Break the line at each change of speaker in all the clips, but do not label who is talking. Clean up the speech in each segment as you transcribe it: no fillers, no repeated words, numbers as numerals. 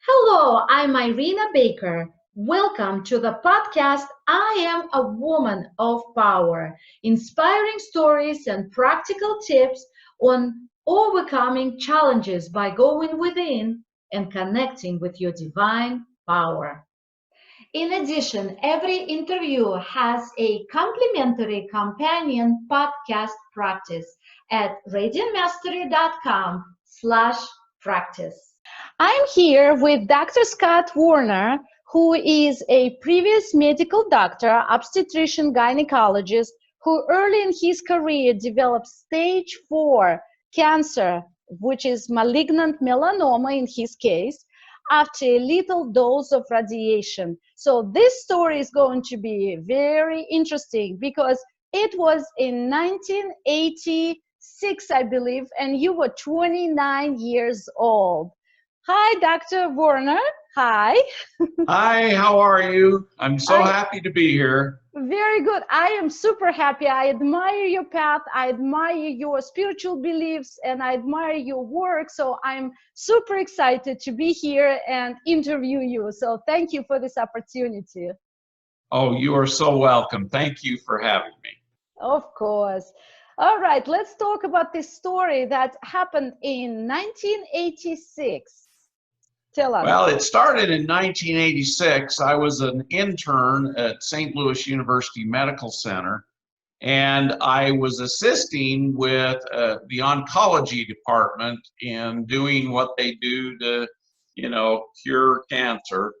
Hello, I'm Irina Baker. Welcome to the podcast I Am a Woman of Power, inspiring stories and practical tips on overcoming challenges by going within and connecting with your divine power. In addition, every interview has a complimentary companion podcast practice at radiantmastery.com/practice. I'm here with Dr. Scott Werner, who is a previous medical doctor, obstetrician gynecologist, who early in his career developed stage 4 cancer, which is malignant melanoma in his case, after a little dose of radiation. So this story is going to be very interesting because it was in 1986, I believe, and you were 29 years old. Hi, Dr. Werner. Hi.
Hi, how are you? I'm so
I
happy to be here.
Very good. I am super happy. I admire your path. I admire your spiritual beliefs and I admire your work. So I'm super excited to be here and interview you. So thank you for this opportunity.
Oh, you are so welcome. Thank you for having me.
Of course. All right, let's talk about this story that happened in 1986. Tell us.
Well, it started in 1986. I was an intern at St. Louis University Medical Center, and I was assisting with the oncology department in doing what they do to, cure cancer.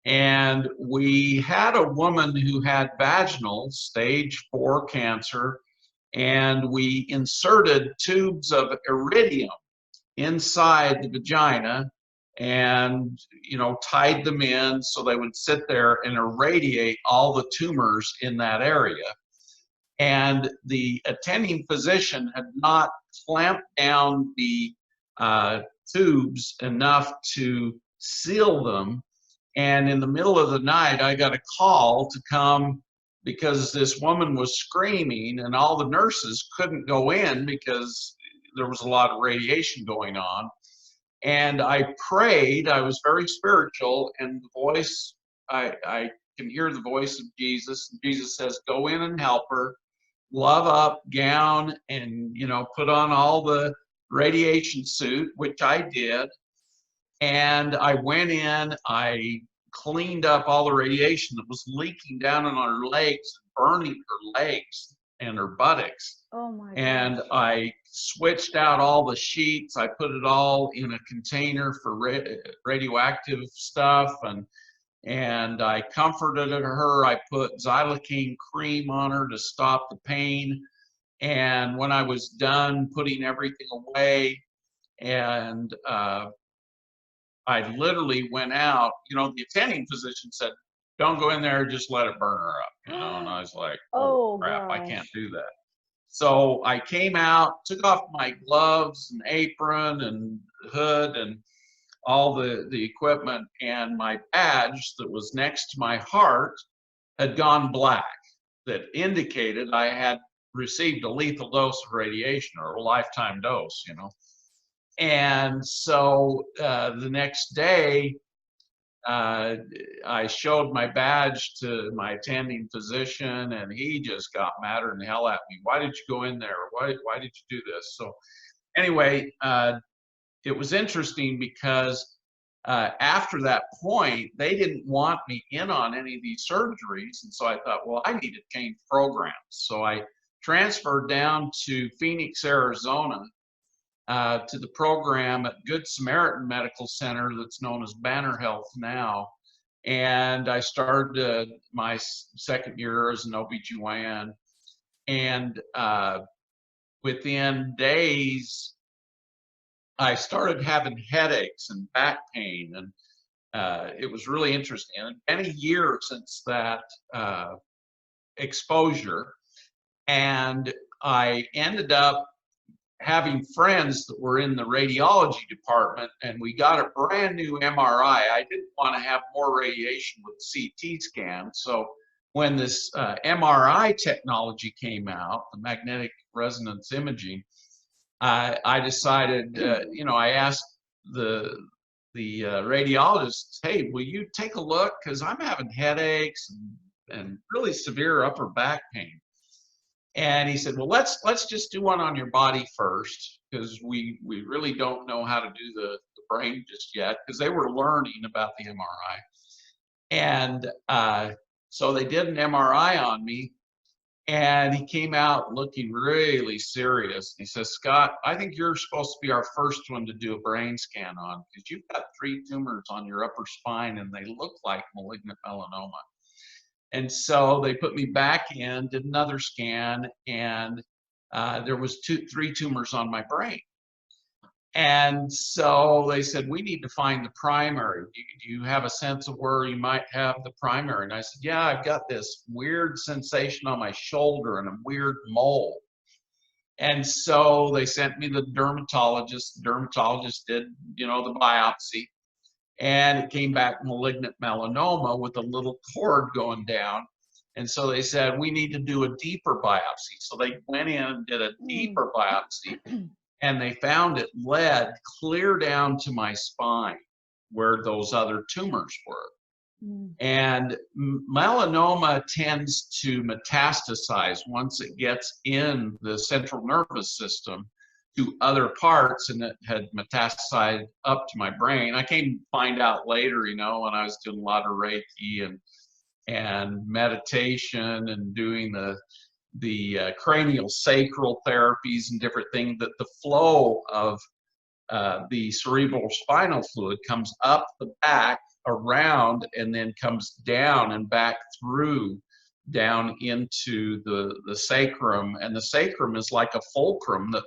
And we had a woman who had vaginal stage 4 cancer, and we inserted tubes of iridium inside the vagina and tied them in so they would sit there and irradiate all the tumors in that area. And the attending physician had not clamped down the tubes enough to seal them. And in the middle of the night, I got a call to come because this woman was screaming and all the nurses couldn't go in because there was a lot of radiation going on. And I prayed. I was very spiritual, and the voice, I can hear the voice of Jesus. Jesus says, go in and help her, glove up, gown, and put on all the radiation suit, which I did. And I went in, I cleaned up all the radiation that was leaking down on her legs, burning her legs and her buttocks.
Oh my
And
gosh.
I switched out all the sheets. I put it all in a container for radioactive stuff, and I comforted her. I put xylocaine cream on her to stop the pain. And when I was done putting everything away, and I literally went out, the attending physician said, don't go in there, just let it burn her up, and I was like, oh
Oh
crap, I
gosh.
can't do that. So I came out, took off my gloves and apron and hood and all the equipment, and my badge that was next to my heart had gone black. That indicated I had received a lethal dose of radiation, or a lifetime dose, And so the next day, I showed my badge to my attending physician, and he just got madder than hell at me. Why did you go in there? Why did you do this? So anyway, it was interesting because after that point, they didn't want me in on any of these surgeries. And so I thought, well, I need to change programs. So I transferred down to Phoenix, Arizona, to the program at Good Samaritan Medical Center that's known as Banner Health now. And I started my second year as an OBGYN. And within days, I started having headaches and back pain. And it was really interesting. And it's been a year since that exposure. And I ended up having friends that were in the radiology department, and we got a brand new MRI. I didn't want to have more radiation with CT scan. So when this MRI technology came out, the magnetic resonance imaging, I decided, I asked the radiologist, hey, will you take a look? Because I'm having headaches and really severe upper back pain. And he said, well, let's just do one on your body first, because we really don't know how to do the brain just yet, because they were learning about the MRI. And so they did an MRI on me, and he came out looking really serious. He says, Scott, I think you're supposed to be our first one to do a brain scan on, because you've got 3 tumors on your upper spine and they look like malignant melanoma. And so they put me back in, did another scan, and there was 3 tumors on my brain. And so they said, we need to find the primary. Do you have a sense of where you might have the primary? And I said, yeah, I've got this weird sensation on my shoulder and a weird mole. And so they sent me to the dermatologist. The dermatologist did, the biopsy. And it came back malignant melanoma with a little cord going down. And so they said, we need to do a deeper biopsy. So they went in and did a deeper biopsy, and they found it led clear down to my spine where those other tumors were. And melanoma tends to metastasize once it gets in the central nervous system to other parts, and it had metastasized up to my brain. I came to find out later, when I was doing a lot of Reiki and meditation and doing the cranial sacral therapies and different things, that the flow of the cerebral spinal fluid comes up the back, around, and then comes down and back through down into the sacrum. And the sacrum is like a fulcrum that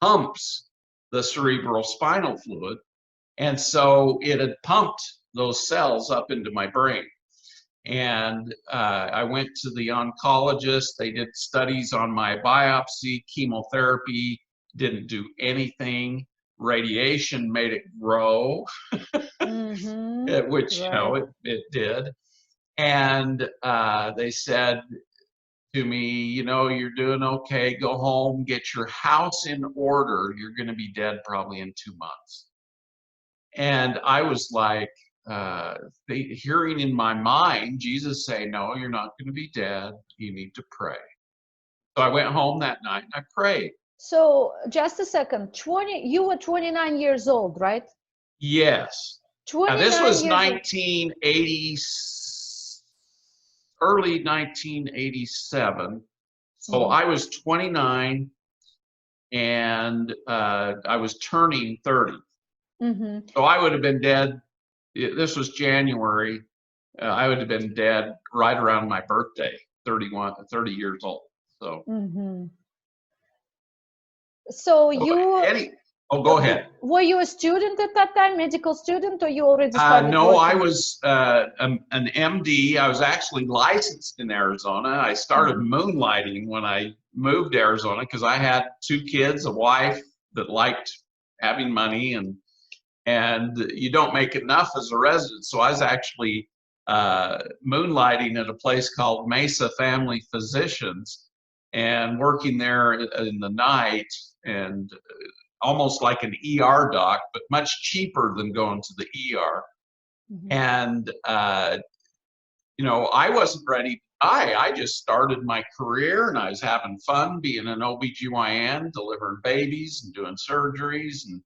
pumps the cerebral spinal fluid. And so it had pumped those cells up into my brain. And I went to the oncologist. They did studies on my biopsy. Chemotherapy didn't do anything. Radiation made it grow, which,
right.
it did. And they said to me, you're doing okay. Go home, get your house in order. You're going to be dead probably in 2 months. And I was like, hearing in my mind Jesus say, no, you're not going to be dead. You need to pray. So I went home that night and I prayed.
So just a second, you were 29 years old, right?
Yes. Now, this was 1980, early 1987. So I was 29 and I was turning 30. So I would have been dead. This was January. I would have been dead right around my birthday, 30 years old. So.
So you.
Go ahead.
Were you a student at that time, medical student, or you already started?
No, working? I was an MD. I was actually licensed in Arizona. I started moonlighting when I moved to Arizona because I had 2 kids, a wife that liked having money, and you don't make enough as a resident. So I was actually moonlighting at a place called Mesa Family Physicians and working there in the night, and almost like an ER doc, but much cheaper than going to the ER. And, I wasn't ready to die. I just started my career and I was having fun being an OBGYN, delivering babies and doing surgeries and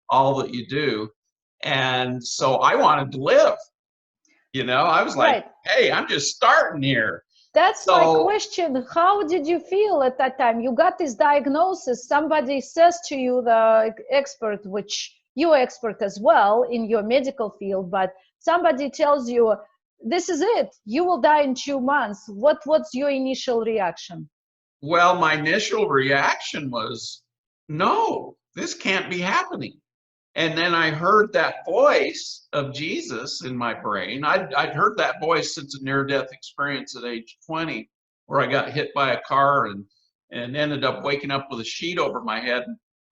all that you do. And so I wanted to live. I was like, hey, I'm just starting here.
That's my question. How did you feel at that time? You got this diagnosis. Somebody says to you, the expert, which you're expert as well in your medical field, but somebody tells you, this is it. You will die in 2 months. What's your initial reaction?
Well, my initial reaction was, no, this can't be happening. And then I heard that voice of Jesus in my brain. I'd heard that voice since a near-death experience at age 20, where I got hit by a car and ended up waking up with a sheet over my head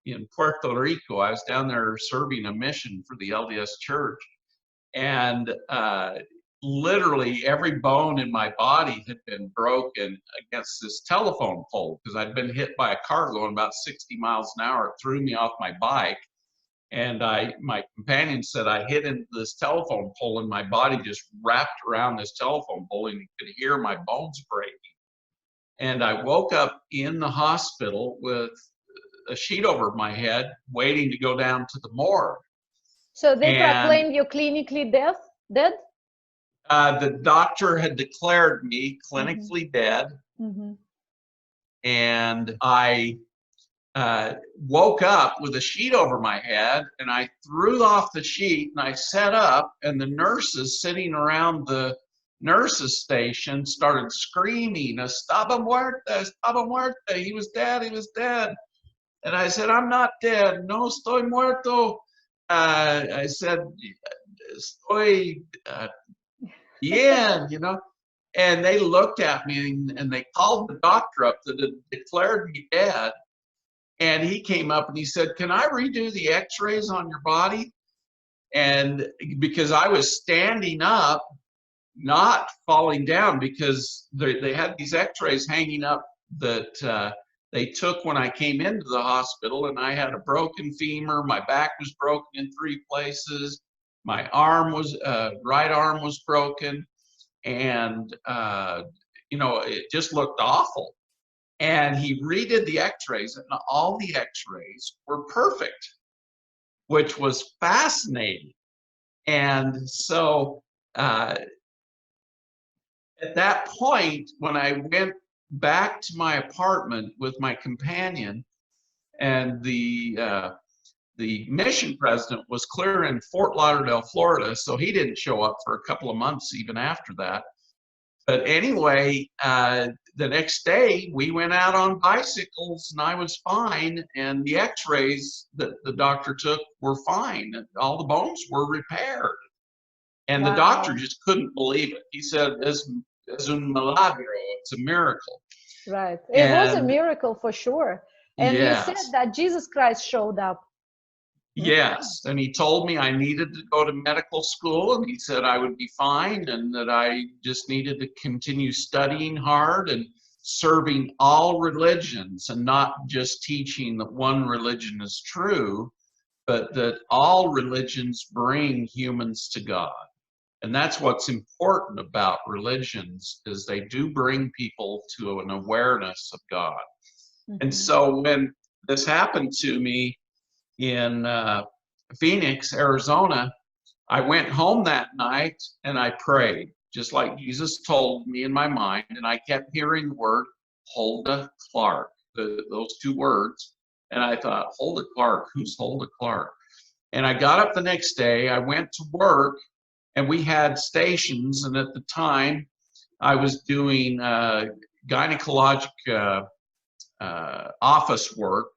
in Puerto Rico. I was down there serving a mission for the LDS Church. And literally every bone in my body had been broken against this telephone pole because I'd been hit by a car going about 60 miles an hour. It threw me off my bike. And my companion said I hit into this telephone pole and my body just wrapped around this telephone pole and you could hear my bones breaking. And I woke up in the hospital with a sheet over my head, waiting to go down to the morgue.
So they
And
proclaimed you clinically dead?
the doctor had declared me clinically dead.
Mm-hmm.
And I woke up with a sheet over my head, and I threw off the sheet and I sat up, and the nurses sitting around the nurses station started screaming, "Estaba muerta, estaba muerta." He was dead, he was dead. And I said, "I'm not dead, no estoy muerto." I said, "Estoy bien," and they looked at me and they called the doctor up that had declared me dead. And he came up and he said, "Can I redo the x-rays on your body?" And because I was standing up, not falling down, because they had these x-rays hanging up that they took when I came into the hospital, and I had a broken femur, my back was broken in 3 places, my right arm was broken, and it just looked awful. And he redid the x-rays, and all the x-rays were perfect, which was fascinating. And so at that point, when I went back to my apartment with my companion, and the mission president was clear in Fort Lauderdale, Florida, so he didn't show up for a couple of months even after that. But anyway, the next day we went out on bicycles and I was fine, and the x-rays that the doctor took were fine. All the bones were repaired. And the doctor
Wow.
just couldn't believe it. He said, es un milagro, it's a miracle.
Right. It was a
And
miracle for sure. And you said
yes,
that Jesus Christ showed up.
yes. And he told me I needed to go to medical school, and he said I would be fine, and that I just needed to continue studying hard and serving all religions, and not just teaching that one religion is true, but that all religions bring humans to God. And that's what's important about religions, is they do bring people to an awareness of God. And
Mm-hmm.
so when this happened to me in Phoenix, Arizona, I went home that night and I prayed, just like Jesus told me in my mind. And I kept hearing the word Huldah Clark, those 2 words. And I thought, Huldah Clark, who's Huldah Clark? And I got up the next day, I went to work, and we had stations. And at the time, I was doing gynecologic office work,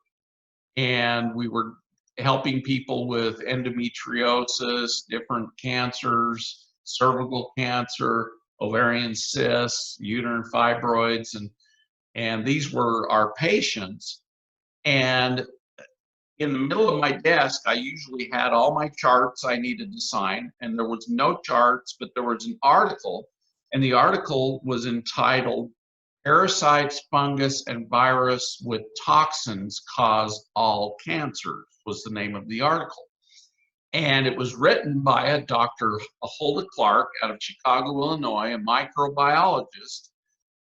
and we were helping people with endometriosis, different cancers, cervical cancer, ovarian cysts, uterine fibroids, and these were our patients. And in the middle of my desk, I usually had all my charts I needed to sign, and there was no charts, but there was an article, and the article was entitled "Parasites, Fungus, and Virus with Toxins Cause All Cancers" was the name of the article. And it was written by a Dr. Huldah Clark out of Chicago, Illinois, a microbiologist.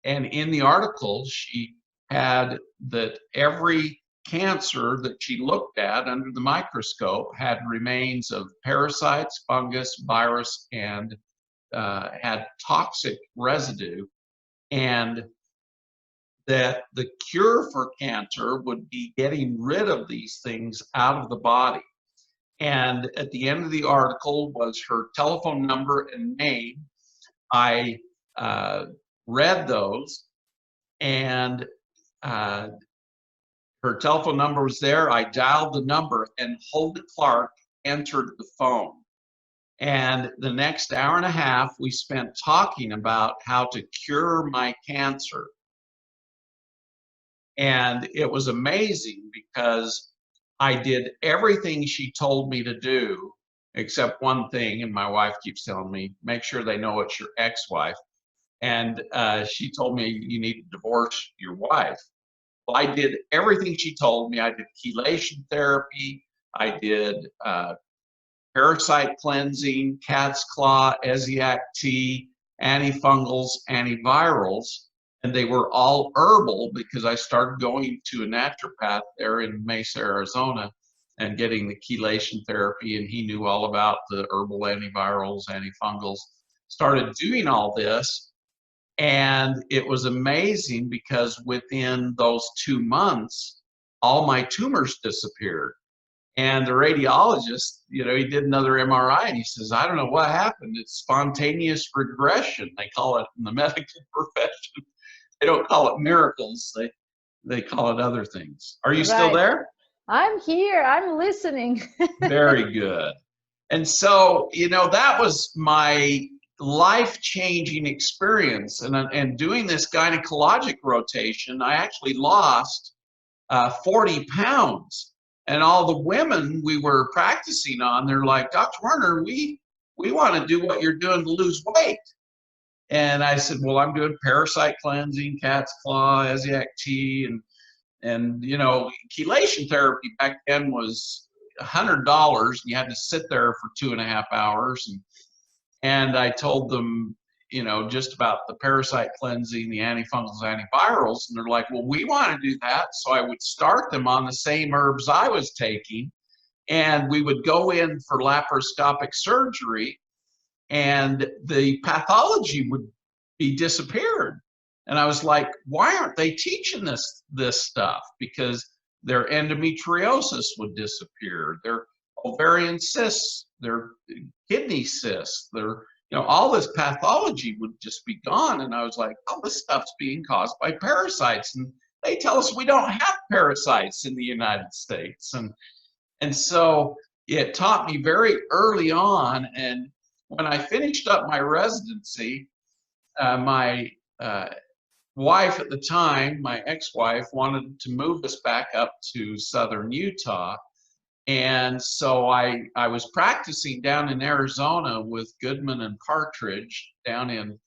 And in the article, she had that every cancer that she looked at under the microscope had remains of parasites, fungus, virus, and had toxic residue. And that the cure for cancer would be getting rid of these things out of the body. And at the end of the article was her telephone number and name. I read those, and her telephone number was there. I dialed the number, and Huldah Clark entered the phone. And the next hour and a half, we spent talking about how to cure my cancer. And it was amazing because I did everything she told me to do, except one thing. And my wife keeps telling me, make sure they know it's your ex-wife. And she told me, you need to divorce your wife. Well, I did everything she told me. I did chelation therapy. I did parasite cleansing, cat's claw, Ezeiac tea, antifungals, antivirals, and they were all herbal because I started going to a naturopath there in Mesa, Arizona, and getting the chelation therapy, and he knew all about the herbal antivirals, antifungals. Started doing all this, and it was amazing because within those 2 months, all my tumors disappeared. And the radiologist, he did another MRI and he says, I don't know what happened. It's spontaneous regression. They call it in the medical profession. They don't call it miracles. They call it other things. Are you still
Right.
there?
I'm here. I'm listening.
Very good. And so, that was my life-changing experience. And doing this gynecologic rotation, I actually lost 40 pounds. And all the women we were practicing on, they're like, Dr. Werner, we want to do what you're doing to lose weight. And I said, well, I'm doing parasite cleansing, cat's claw, Ezeiac tea, and chelation therapy back then was $100. And you had to sit there for 2.5 hours. And I told them, just about the parasite cleansing, the antifungals, antivirals. And they're like, well, we want to do that. So I would start them on the same herbs I was taking. And we would go in for laparoscopic surgery and the pathology would be disappeared. And I was like, why aren't they teaching this stuff? Because their endometriosis would disappear, their ovarian cysts, their kidney cysts, their all this pathology would just be gone. And I was like, oh, this stuff's being caused by parasites. And they tell us we don't have parasites in the United States. And so it taught me very early on. And when I finished up my residency, my wife at the time, my ex-wife, wanted to move us back up to southern Utah. And so I was practicing down in Arizona with Goodman and Partridge down in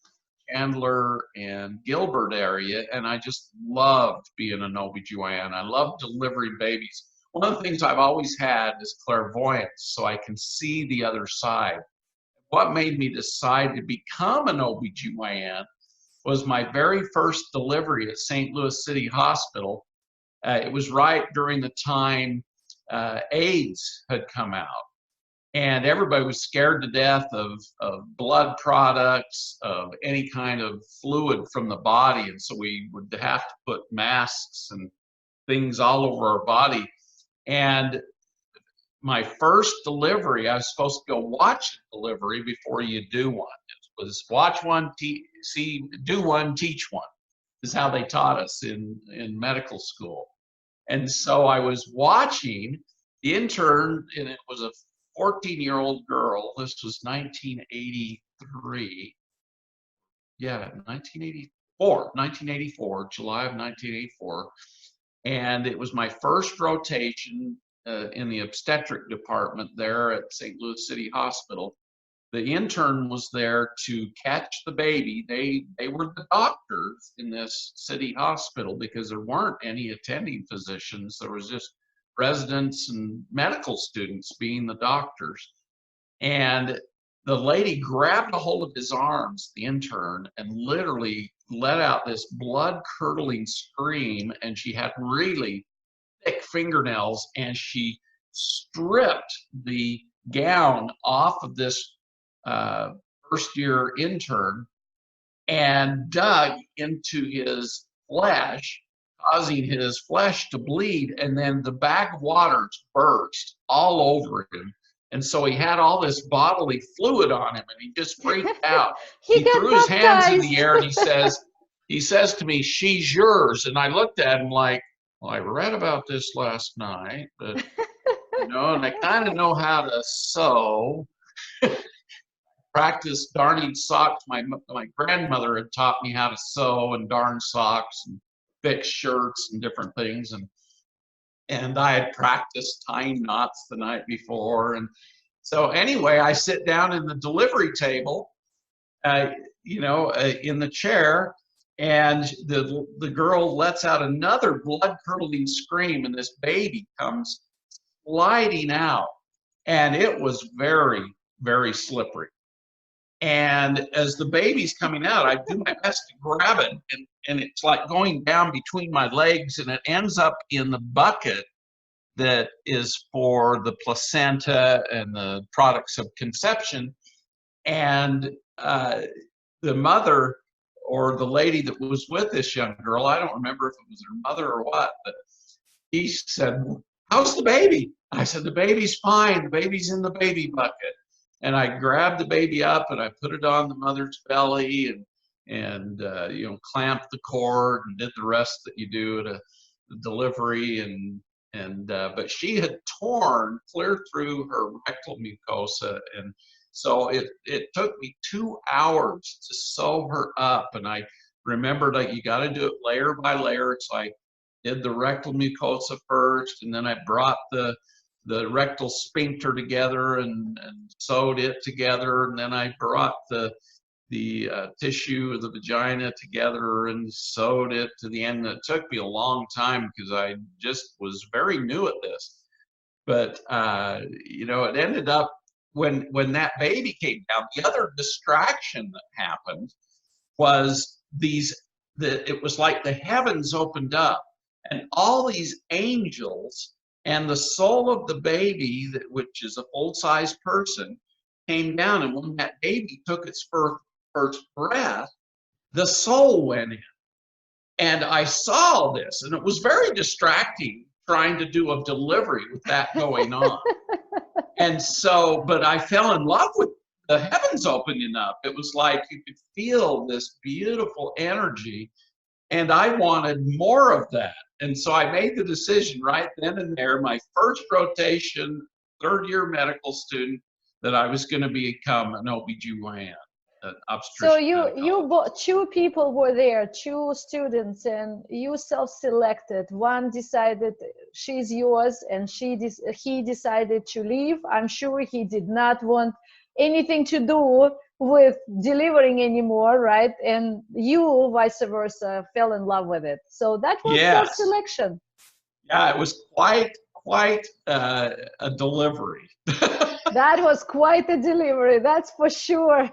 Chandler and Gilbert area. And I just loved being an OBGYN. I loved delivering babies. One of the things I've always had is clairvoyance, so I can see the other side. What made me decide to become an OBGYN was my very first delivery at St. Louis City Hospital. It was right during the time AIDS had come out, and everybody was scared to death of blood products, of any kind of fluid from the body, and so we would have to put masks and things all over our body. And my first delivery, I was supposed to go watch a delivery before you do one. It was watch one, do one, teach one, is how they taught us in medical school. And so I was watching the intern, and it was a 14-year-old girl. This was 1983. Yeah, 1984, July of 1984. And it was my first rotation in the obstetric department there at St. Louis City Hospital. The intern was there to catch the baby. They were the doctors in this city hospital because there weren't any attending physicians. There was just residents and medical students being the doctors. And the lady grabbed a hold of his arms, the intern, and literally let out this blood-curdling scream. And she had really thick fingernails, and she stripped the gown off of this first-year intern and dug into his flesh, causing his flesh to bleed, and then the bag of water burst all over him. And so he had all this bodily fluid on him, and he just freaked out.
He got
threw his hands in the
baptized.
air, and he says to me, "She's yours." And I looked at him like, well, I read about this last night, but and I kind of know how to sew. Practice darning socks. My grandmother had taught me how to sew and darn socks and fix shirts and different things, and I had practiced tying knots the night before. And so anyway, I sit down in the delivery table, in the chair, and the girl lets out another blood-curdling scream, and this baby comes sliding out, and it was very, very slippery. And as the baby's coming out, I do my best to grab it, and it's like going down between my legs, and it ends up in the bucket that is for the placenta and the products of conception. And the mother or the lady that was with this young girl, I don't remember if it was her mother or what, but he said, "How's the baby?" I said, "The baby's fine. The baby's in the baby bucket." And I grabbed the baby up and I put it on the mother's belly and you know, clamped the cord and did the rest that you do at a delivery. And but she had torn clear through her rectal mucosa, and so it took me 2 hours to sew her up. And I remembered, like, you got to do it layer by layer. It's like, did the rectal mucosa first, and then I brought the rectal sphincter together and sewed it together, and then I brought the tissue of the vagina together and sewed it to the end. It took me a long time because I just was very new at this. But you know, it ended up when that baby came down, the other distraction that happened was it was like the heavens opened up, and all these angels and the soul of the baby, which is a full-size person, came down. And when that baby took its first breath, the soul went in. And I saw this, and it was very distracting trying to do a delivery with that going on. And so, but I fell in love with the heavens opening up. It was like you could feel this beautiful energy, and I wanted more of that. And so I made the decision right then and there, my first rotation, third-year medical student, that I was going to become an OBGYN, an
So
obstetrician
two people were there, two students, and you self-selected. One decided she's yours, and he decided to leave. I'm sure he did not want anything to do with delivering anymore, right? And you, vice versa, fell in love with it. So that was self-selection.
Yeah, it was quite a delivery.
That was quite a delivery, that's for sure.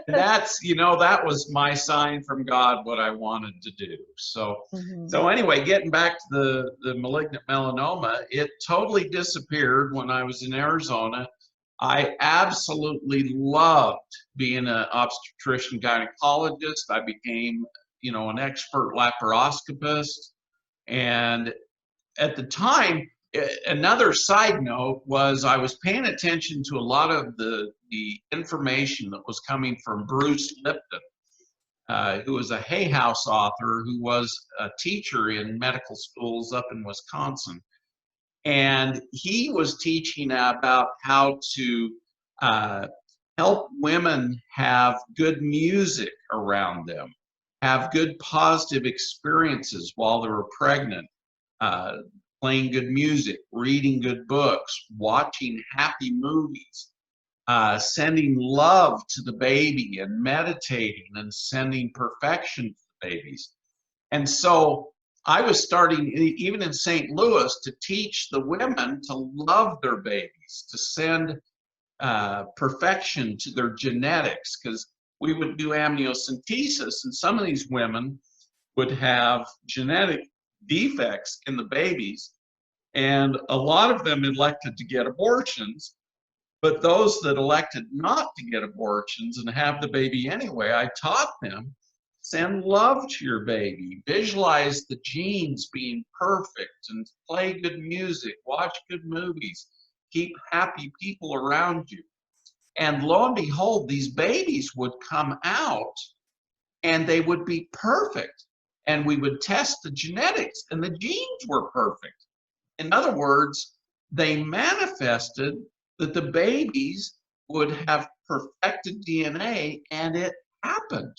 That's, you know, that was my sign from God, what I wanted to do. So, so anyway, getting back to the malignant melanoma, it totally disappeared when I was in Arizona. I absolutely loved being an obstetrician gynecologist. I became, you know, an expert laparoscopist. And at the time, another side note was I was paying attention to a lot of the information that was coming from Bruce Lipton, who was a Hay House author, who was a teacher in medical schools up in Wisconsin. And he was teaching about how to help women have good music around them, have good positive experiences while they were pregnant, playing good music, reading good books, watching happy movies, sending love to the baby and meditating and sending perfection to the babies. And so I was starting, even in St. Louis, to teach the women to love their babies, to send perfection to their genetics, because we would do amniocentesis, and some of these women would have genetic defects in the babies, and a lot of them elected to get abortions. But those that elected not to get abortions and have the baby anyway, I taught them, send love to your baby, visualize the genes being perfect, and play good music, watch good movies, keep happy people around you. And lo and behold, these babies would come out and they would be perfect. And we would test the genetics, and the genes were perfect. In other words, they manifested that the babies would have perfected DNA, and it happened.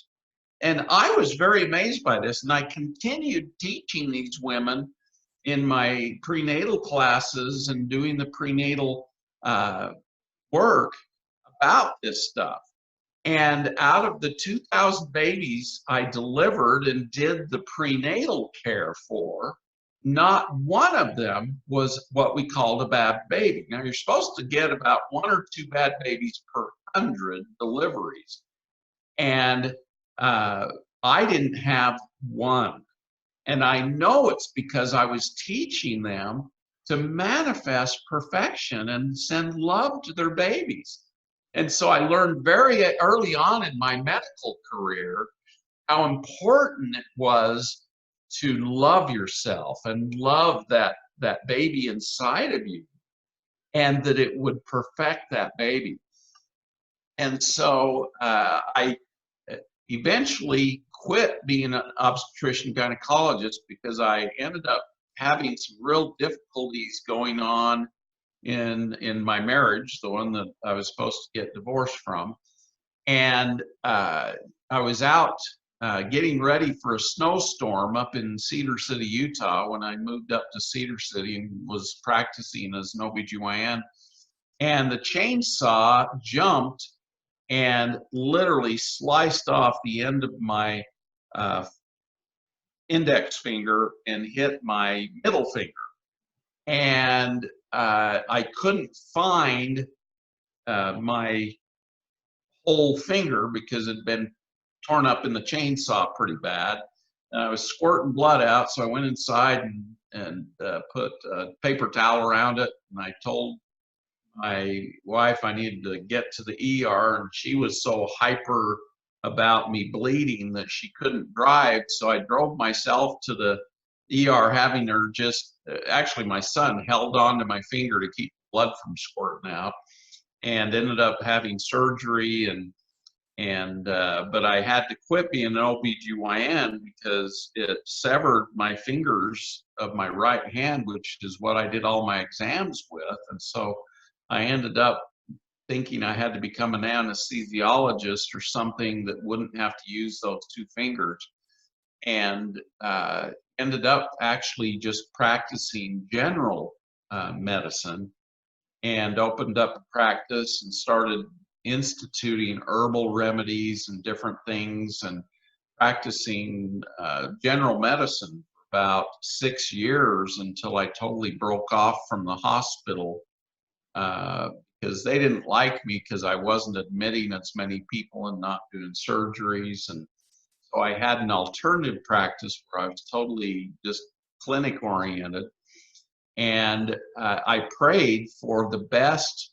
And I was very amazed by this, and I continued teaching these women in my prenatal classes and doing the prenatal work about this stuff. And out of the 2,000 babies I delivered and did the prenatal care for, not one of them was what we called a bad baby. Now, you're supposed to get about 1 or 2 bad babies per 100 deliveries. And I didn't have one. And I know it's because I was teaching them to manifest perfection and send love to their babies. And so I learned very early on in my medical career how important it was to love yourself and love that baby inside of you, and that it would perfect that baby. And so I eventually quit being an obstetrician gynecologist because I ended up having some real difficulties going on in my marriage, the one that I was supposed to get divorced from. And I was out getting ready for a snowstorm up in Cedar City, Utah, when I moved up to Cedar City and was practicing as an OBGYN. And the chainsaw jumped and literally sliced off the end of my index finger and hit my middle finger. And I couldn't find my whole finger because it had been torn up in the chainsaw pretty bad. And I was squirting blood out, so I went inside and put a paper towel around it. And I told my wife I needed to get to the ER, and she was so hyper about me bleeding that she couldn't drive. So I drove myself to the ER, having her just, actually my son held on to my finger to keep blood from squirting out, and ended up having surgery. But I had to quit being an OBGYN because it severed my fingers of my right hand, which is what I did all my exams with. And so I ended up thinking I had to become an anesthesiologist or something that wouldn't have to use those 2 fingers, and ended up actually just practicing general medicine, and opened up a practice and started instituting herbal remedies and different things, and practicing general medicine for about 6 years until I totally broke off from the hospital because they didn't like me because I wasn't admitting as many people and not doing surgeries. And so I had an alternative practice where I was totally just clinic oriented. And I prayed for the best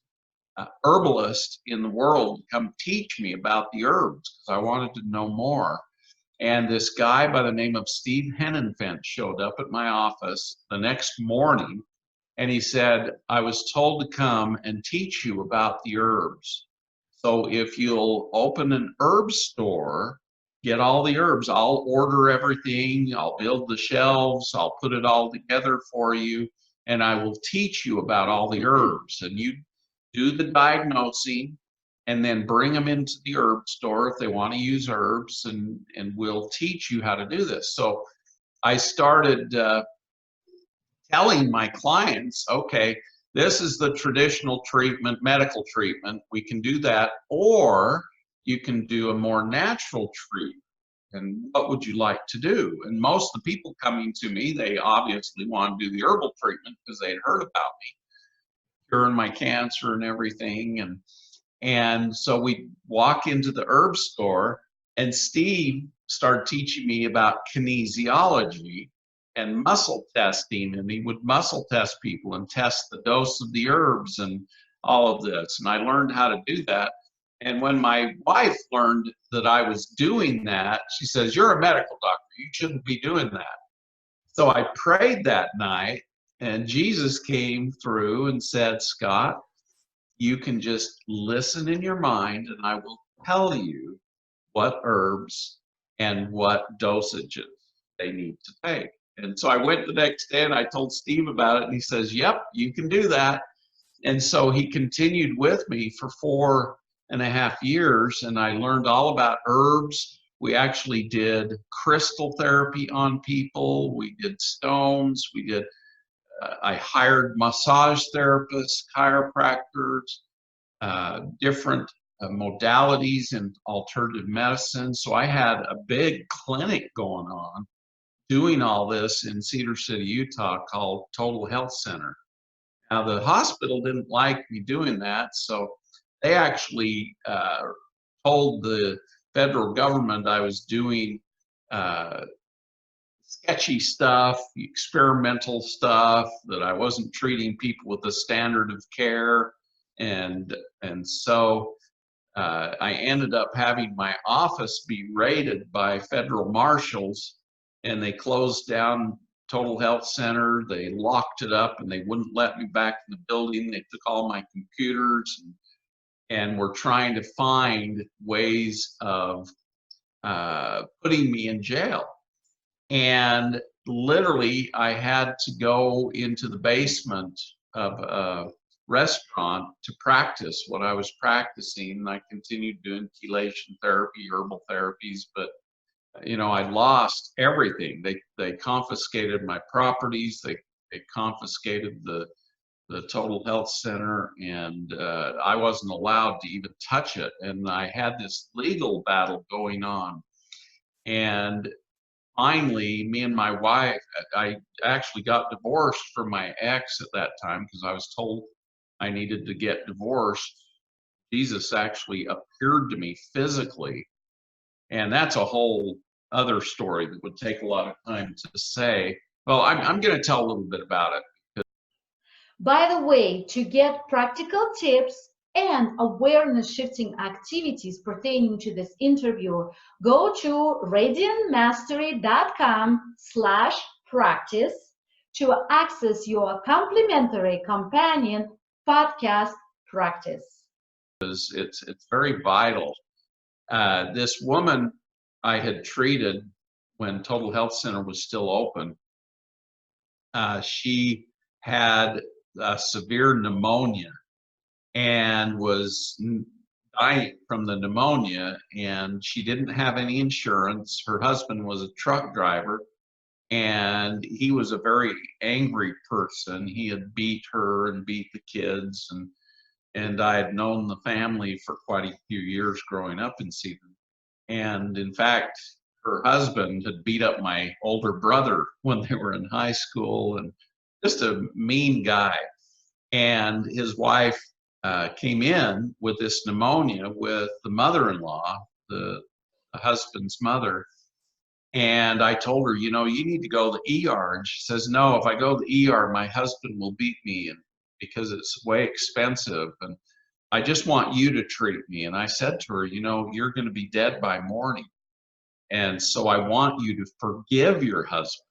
herbalist in the world to come teach me about the herbs because I wanted to know more. And this guy by the name of Steve Hennenfent showed up at my office the next morning, and he said, I was told to come and teach you about the herbs. So if you'll open an herb store, get all the herbs, I'll order everything, I'll build the shelves, I'll put it all together for you, and I will teach you about all the herbs. And you do the diagnosing and then bring them into the herb store if they want to use herbs, and we'll teach you how to do this. So I started telling my clients, okay, this is the traditional treatment, medical treatment. We can do that, or you can do a more natural treatment. And what would you like to do? And most of the people coming to me, they obviously want to do the herbal treatment because they'd heard about me curing my cancer and everything. And so we walk into the herb store, and Steve started teaching me about kinesiology and muscle testing, and he would muscle test people and test the dose of the herbs and all of this. And I learned how to do that. And when my wife learned that I was doing that, she says, you're a medical doctor, you shouldn't be doing that. So I prayed that night, and Jesus came through and said, Scott, you can just listen in your mind, and I will tell you what herbs and what dosages they need to take. And so I went the next day and I told Steve about it, and he says, yep, you can do that. And so he continued with me for 4.5 years, and I learned all about herbs. We actually did crystal therapy on people. We did stones. I hired massage therapists, chiropractors, different modalities in alternative medicine. So I had a big clinic going on doing all this in Cedar City, Utah, called Total Health Center. Now, the hospital didn't like me doing that, so they actually told the federal government I was doing sketchy stuff, experimental stuff, that I wasn't treating people with the standard of care, and so I ended up having my office be raided by federal marshals, and they closed down Total Health Center. They locked it up, and they wouldn't let me back in the building. They took all my computers, and were trying to find ways of putting me in jail. And literally, I had to go into the basement of a restaurant to practice what I was practicing. I continued doing chelation therapy, herbal therapies, but I lost everything. They confiscated my properties. They confiscated the Total Health Center, and I wasn't allowed to even touch it. And I had this legal battle going on. And finally, me and my wife, I actually got divorced from my ex at that time because I was told I needed to get divorced. Jesus actually appeared to me physically, and that's a whole other story that would take a lot of time to say. Well, I'm going to tell a little bit about it.
By the way, to get practical tips and awareness shifting activities pertaining to this interview, go to radiantmastery.com/practice to access your complimentary companion podcast practice.
It's very vital. This woman I had treated when Total Health Center was still open, she had severe pneumonia and was dying from the pneumonia, and she didn't have any insurance. Her husband was a truck driver, and he was a very angry person. He had beat her and beat the kids, and I had known the family for quite a few years growing up in Cedar. And in fact, her husband had beat up my older brother when they were in high school, and just a mean guy. And his wife came in with this pneumonia with the mother-in-law, the husband's mother. And I told her, you need to go to the ER. And she says, no, if I go to the ER, my husband will beat me, and because it's way expensive. And I just want you to treat me. And I said to her, you're going to be dead by morning. And so I want you to forgive your husband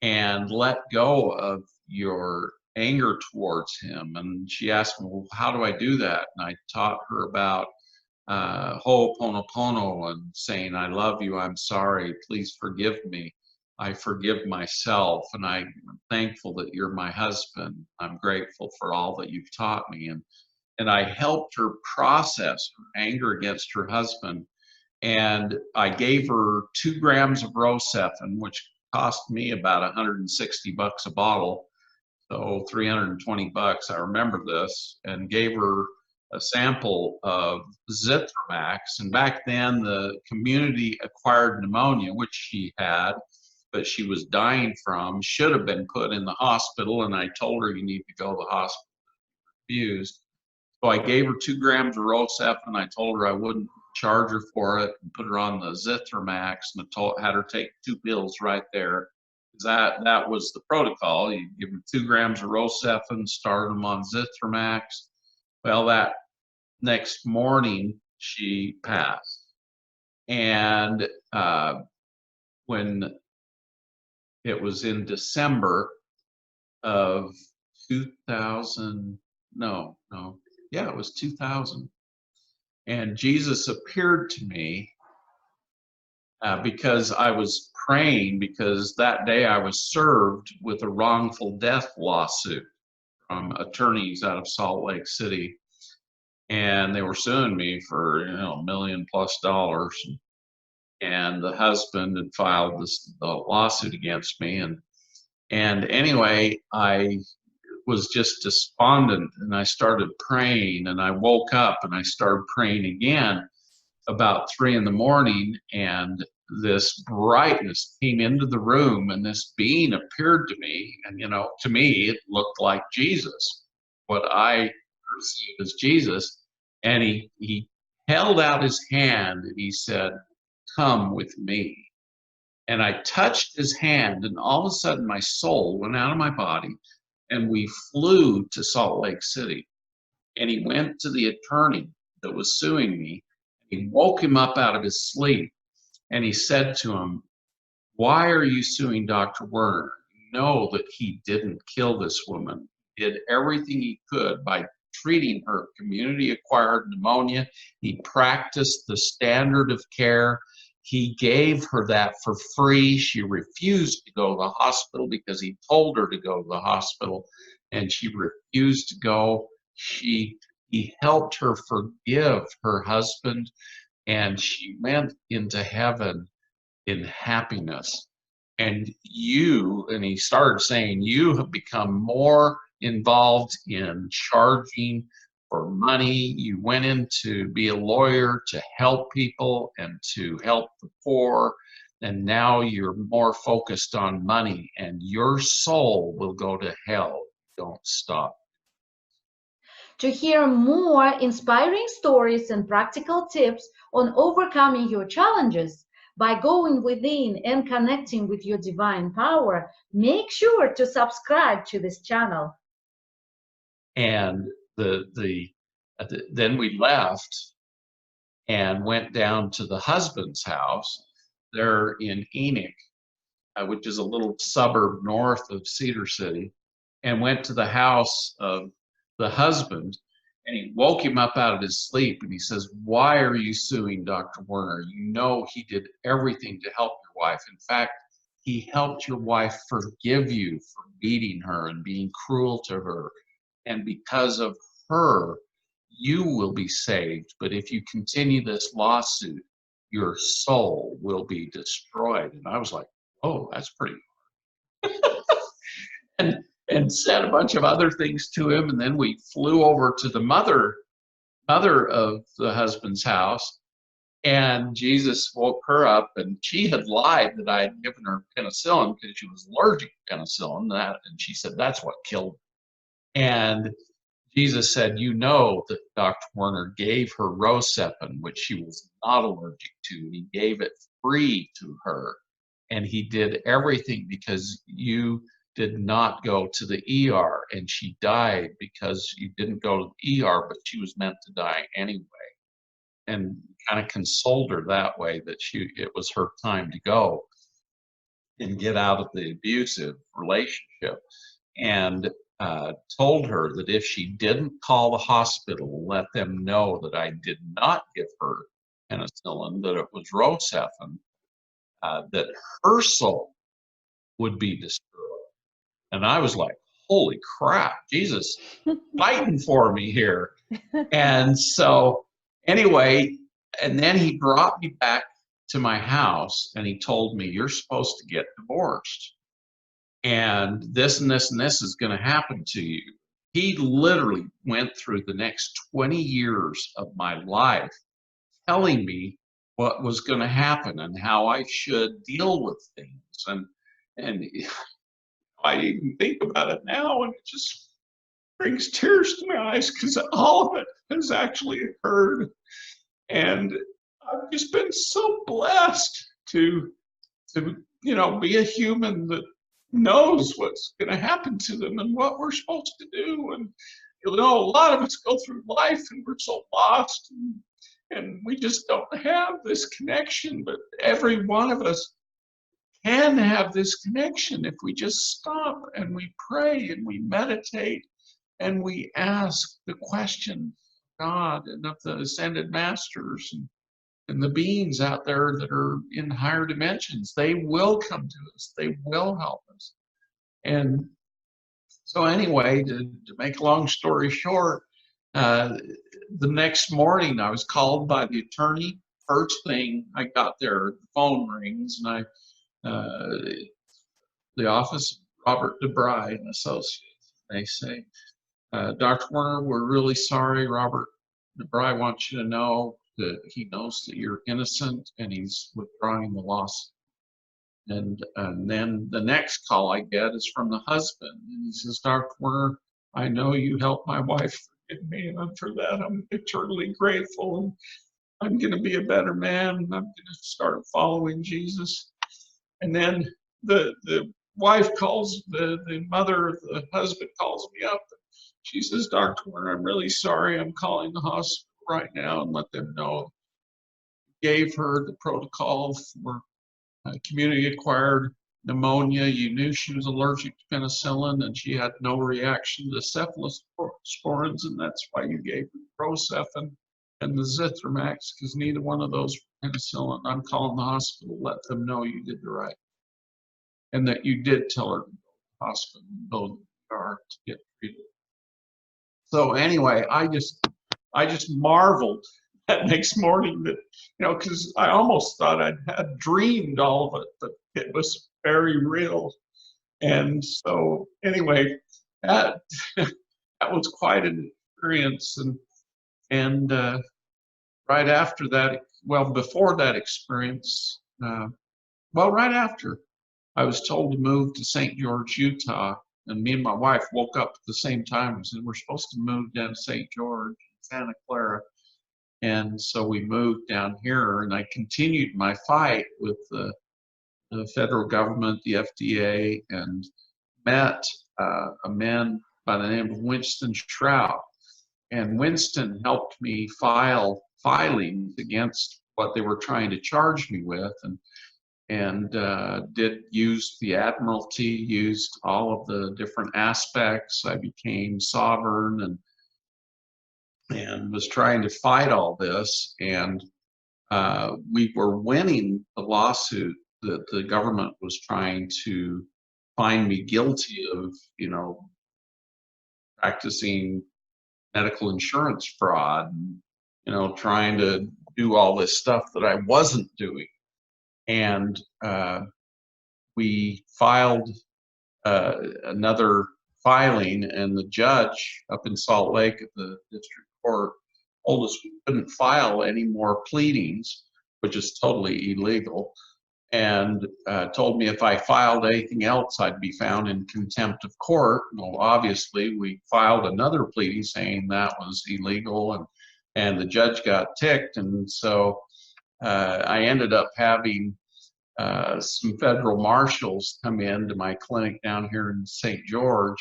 and let go of your anger towards him. And she asked me, well, how do I do that? And I taught her about Ho'oponopono and saying, I love you, I'm sorry, please forgive me. I forgive myself, and I'm thankful that you're my husband. I'm grateful for all that you've taught me. And I helped her process her anger against her husband. And I gave her 2 grams of Rocephin, which cost me about $160 a bottle, so $320. I remember this, and gave her a sample of Zithromax. And back then, the community acquired pneumonia, which she had, but she was dying from, should have been put in the hospital. And I told her, you need to go to the hospital. Refused. So I gave her 2 grams of Rocephin. I told her I wouldn't charge her for it, and put her on the Zithromax, and had her take 2 pills right there. That was the protocol. You give her 2 grams of Rocephin, start them on Zithromax. Well, that next morning she passed. And when it was in December of 2000, it was 2000. And Jesus appeared to me because I was praying, because that day I was served with a wrongful death lawsuit from attorneys out of Salt Lake City. And they were suing me for, $1 million+. And the husband had filed the lawsuit against me. And anyway, I was just despondent, and I started praying, and I woke up and I started praying again about 3 in the morning, and this brightness came into the room, and this being appeared to me, and to me it looked like Jesus, what I perceived as Jesus. And he held out his hand and he said, "Come with me." And I touched his hand, and all of a sudden my soul went out of my body, and we flew to Salt Lake City. And he went to the attorney that was suing me. He woke him up out of his sleep, and he said to him, "Why are you suing Dr. Werner? You know that he didn't kill this woman. He did everything he could by treating her community-acquired pneumonia. He practiced the standard of care. He gave her that for free. She refused to go to the hospital because he told her to go to the hospital, and she refused to go. He helped her forgive her husband, and she went into heaven in happiness. And he started saying, you have become more involved in charging for money. You went in to be a lawyer to help people and to help the poor. And now you're more focused on money, and your soul will go to hell. Don't stop."
To hear more inspiring stories and practical tips on overcoming your challenges by going within and connecting with your divine power, make sure to subscribe to this channel.
And then we left and went down to the husband's house there in Enoch, which is a little suburb north of Cedar City, and went to the house of the husband, and he woke him up out of his sleep, and he says, "Why are you suing Dr. Werner? You know he did everything to help your wife. In fact, he helped your wife forgive you for beating her and being cruel to her. And because of her, you will be saved. But if you continue this lawsuit, your soul will be destroyed." And I was like, "Oh, that's pretty." and said a bunch of other things to him. And then we flew over to the mother of the husband's house, and Jesus woke her up, and she had lied that I had given her penicillin because she was allergic to penicillin. And she said that's what killed her. And Jesus said, "You know that Dr. Werner gave her Rocepin, which she was not allergic to, and he gave it free to her. And he did everything because you did not go to the ER, and she died because you didn't go to the ER, but she was meant to die anyway." And kind of consoled her that way, that it was her time to go and get out of the abusive relationship. And told her that if she didn't call the hospital, let them know that I did not give her penicillin, that it was Rocephin, that her soul would be destroyed. And I was like, holy crap, Jesus fighting for me here. And so anyway, and then he brought me back to my house, and he told me, "You're supposed to get divorced, and this and this and this is going to happen to you." He literally went through the next 20 years of my life telling me what was going to happen and how I should deal with things. And I even think about it now, and it just brings tears to my eyes because all of it has actually occurred. And I've just been so blessed to be a human that knows what's going to happen to them and what we're supposed to do. And a lot of us go through life and we're so lost, and we just don't have this connection. But every one of us can have this connection if we just stop and we pray and we meditate and we ask the question of God and of the ascended masters and the beings out there that are in higher dimensions. They will come to us. They will help us. And so anyway, to make a long story short, the next morning I was called by the attorney. First thing I got there, the phone rings, and the office of Robert DeBry and Associates. They say, "Dr. Werner, we're really sorry. Robert DeBry wants you to know he knows that you're innocent, and he's withdrawing the lawsuit. And then the next call I get is from the husband, and he says, Dr. Werner, I know you helped my wife forgive me, and for that I'm eternally grateful, and I'm going to be a better man, and I'm going to start following Jesus. And then the wife calls, the mother of the husband calls me up. She says, Dr. Werner, I'm really sorry. I'm calling the hospital right now and let them know. Gave her the protocol for community-acquired pneumonia. You knew she was allergic to penicillin, and she had no reaction to cephalosporins, and that's why you gave her Procefin and the Zithromax, because neither one of those were penicillin. I'm calling the hospital, let them know you did the right, and that you did tell her to go to the hospital and go to the ER to get treated. So anyway, I just marveled that next morning that, because I almost thought I had dreamed all of it, but it was very real. And so anyway, that that was quite an experience. And right after that, well, before that experience, right after, I was told to move to St. George, Utah. And me and my wife woke up at the same time and said, we're supposed to move down to St. George, Santa Clara. And so we moved down here, and I continued my fight with the federal government, the FDA, and met a man by the name of Winston Shrout. And Winston helped me file filings against what they were trying to charge me with, and did use the Admiralty, used all of the different aspects. I became sovereign and was trying to fight all this. And we were winning the lawsuit that the government was trying to find me guilty of, practicing medical insurance fraud, and, trying to do all this stuff that I wasn't doing. And we filed another filing, and the judge up in Salt Lake at the district court told us we couldn't file any more pleadings, which is totally illegal, and told me if I filed anything else, I'd be found in contempt of court. Well, obviously, we filed another pleading saying that was illegal, and the judge got ticked, and so I ended up having some federal marshals come in to my clinic down here in St. George.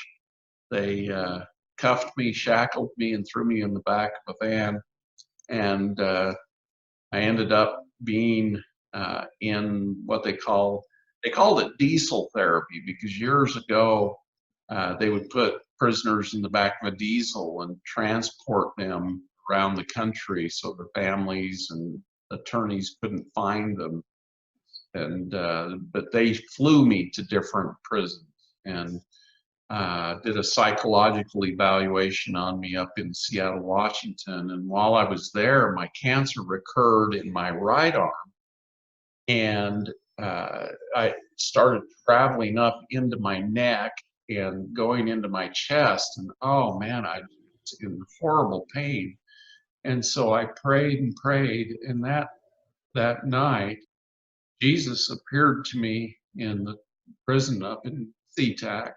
They cuffed me, shackled me, and threw me in the back of a van. And I ended up being in what they called it diesel therapy, because years ago they would put prisoners in the back of a diesel and transport them around the country so their families and attorneys couldn't find them. And but they flew me to different prisons and did a psychological evaluation on me up in Seattle, Washington. And while I was there, my cancer recurred in my right arm, and I started traveling up into my neck and going into my chest. And oh man, I was in horrible pain. And so I prayed and prayed, and that night, Jesus appeared to me in the prison up in SeaTac.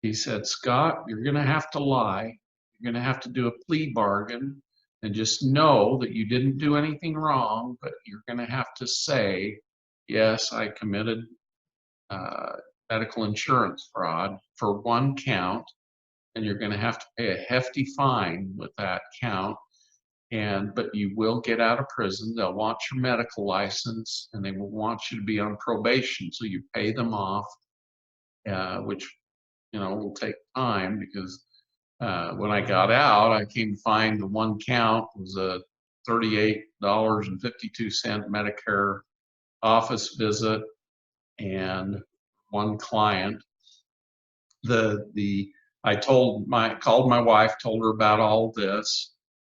He said, Scott, you're going to have to lie. You're going to have to do a plea bargain, and just know that you didn't do anything wrong, but you're going to have to say, yes, I committed medical insurance fraud for one count, and you're going to have to pay a hefty fine with that count. But you will get out of prison. They'll want your medical license, and they will want you to be on probation. So you pay them off, which, will take time, because when I got out, I came to find the one count was a $38.52 Medicare office visit and one client. I called my wife, told her about all this.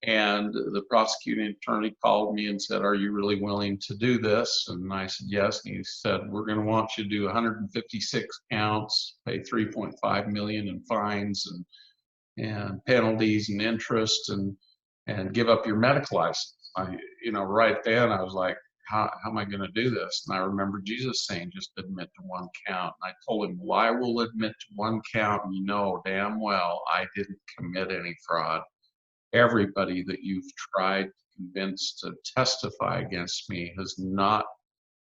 And the prosecuting attorney called me and said, are you really willing to do this? And I said, yes. And he said, we're going to want you to do 156 counts, pay $3.5 million in fines and penalties and interest, and give up your medical license. right then I was like, how am I going to do this? And I remember Jesus saying, just admit to one count. And I told him, well, I will admit to one count. And you know damn well I didn't commit any fraud. Everybody that you've tried to convince to testify against me has not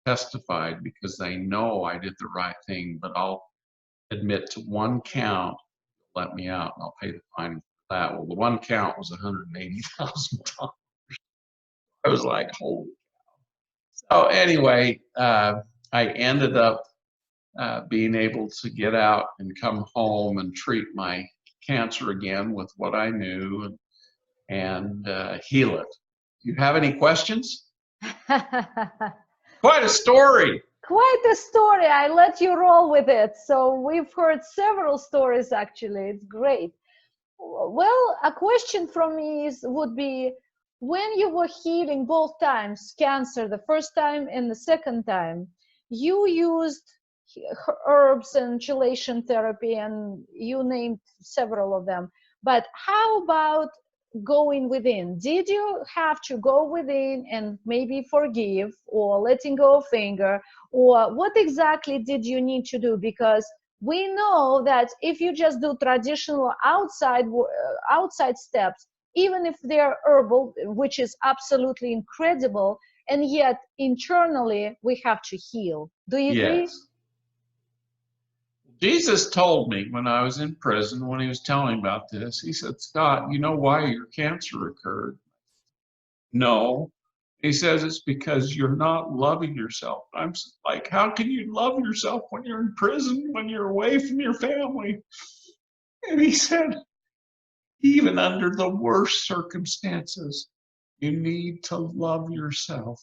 testified because they know I did the right thing, but I'll admit to one count, let me out, and I'll pay the fine for that. Well, the one count was $180,000. I was like, holy. So anyway, I ended up being able to get out and come home and treat my cancer again with what I knew and heal it. Do you have any questions? Quite a story.
Quite a story. I let you roll with it. So we've heard several stories, actually. It's great. Well, a question from me would be, when you were healing both times, cancer, the first time and the second time, you used herbs and chelation therapy, and you named several of them. But how about going within? Did you have to go within and maybe forgive, or letting go of anger, or what exactly did you need to do? Because we know that if you just do traditional outside steps, even if they're herbal, which is absolutely incredible, and yet internally we have to heal. Do you agree?
Yes. Jesus told me when I was in prison, when he was telling me about this, he said, Scott, you know why your cancer occurred? No. He says it's because you're not loving yourself. I'm like, how can you love yourself when you're in prison, when you're away from your family? And he said, even under the worst circumstances, you need to love yourself.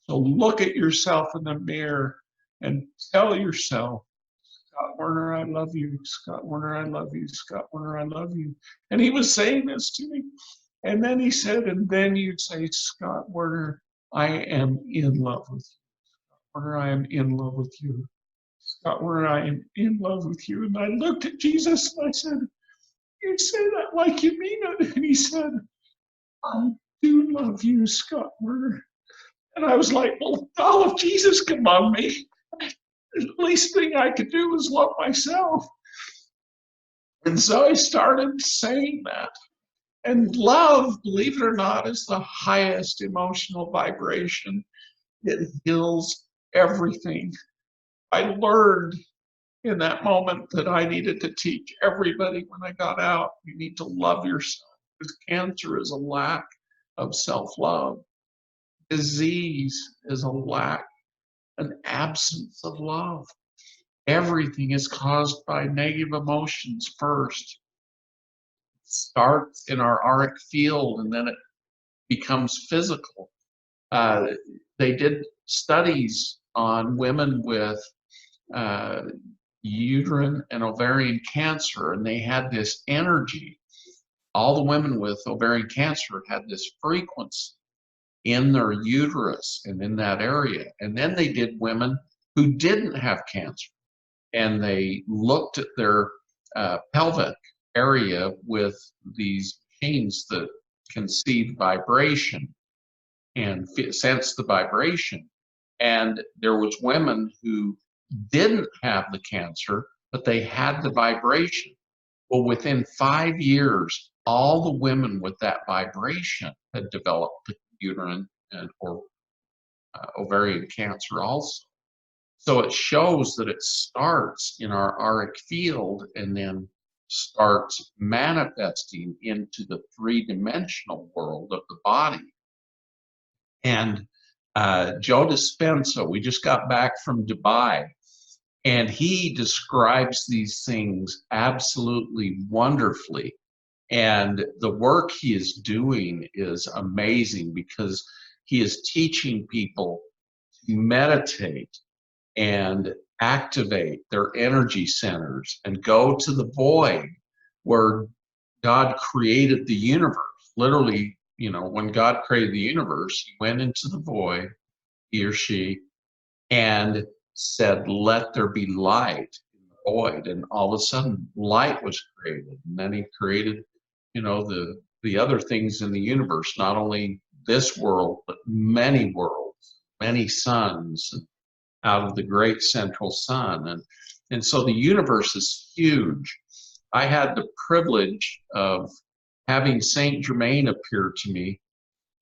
So look at yourself in the mirror and tell yourself, Scott Werner, I love you. Scott Werner, I love you. Scott Werner, I love you. And he was saying this to me. And then he said, and then you'd say, Scott Werner, I am in love with you. Scott Werner, I am in love with you. Scott Werner, I am in love with you. And I looked at Jesus and I said, you say that like you mean it. And he said, I do love you, Scott Werner. And I was like, well, all of Jesus can love me. The least thing I could do is love myself. And so I started saying that. And love, believe it or not, is the highest emotional vibration. It heals everything. I learned in that moment that I needed to teach everybody when I got out, you need to love yourself. Because cancer is a lack of self-love. Disease is a lack, an absence of love. Everything is caused by negative emotions first. It starts in our auric field and then it becomes physical. They did studies on women with uterine and ovarian cancer, and they had this energy. All the women with ovarian cancer had this frequency in their uterus and in that area. And then they did women who didn't have cancer, and they looked at their pelvic area with these machines that can see the vibration and sense the vibration. And there was women who didn't have the cancer, but they had the vibration. Well, within 5 years, all the women with that vibration had developed the uterine or ovarian cancer also. So it shows that it starts in our auric field and then starts manifesting into the three-dimensional world of the body. And Joe Dispenza, we just got back from Dubai, and he describes these things absolutely wonderfully. And the work he is doing is amazing because he is teaching people to meditate and activate their energy centers and go to the void where God created the universe. Literally, when God created the universe, he went into the void, he or she, and said, let there be light in the void. And all of a sudden, light was created. And then he created, the other things in the universe, not only this world, but many worlds, many suns out of the great central sun. And so the universe is huge. I had the privilege of having Saint Germain appear to me.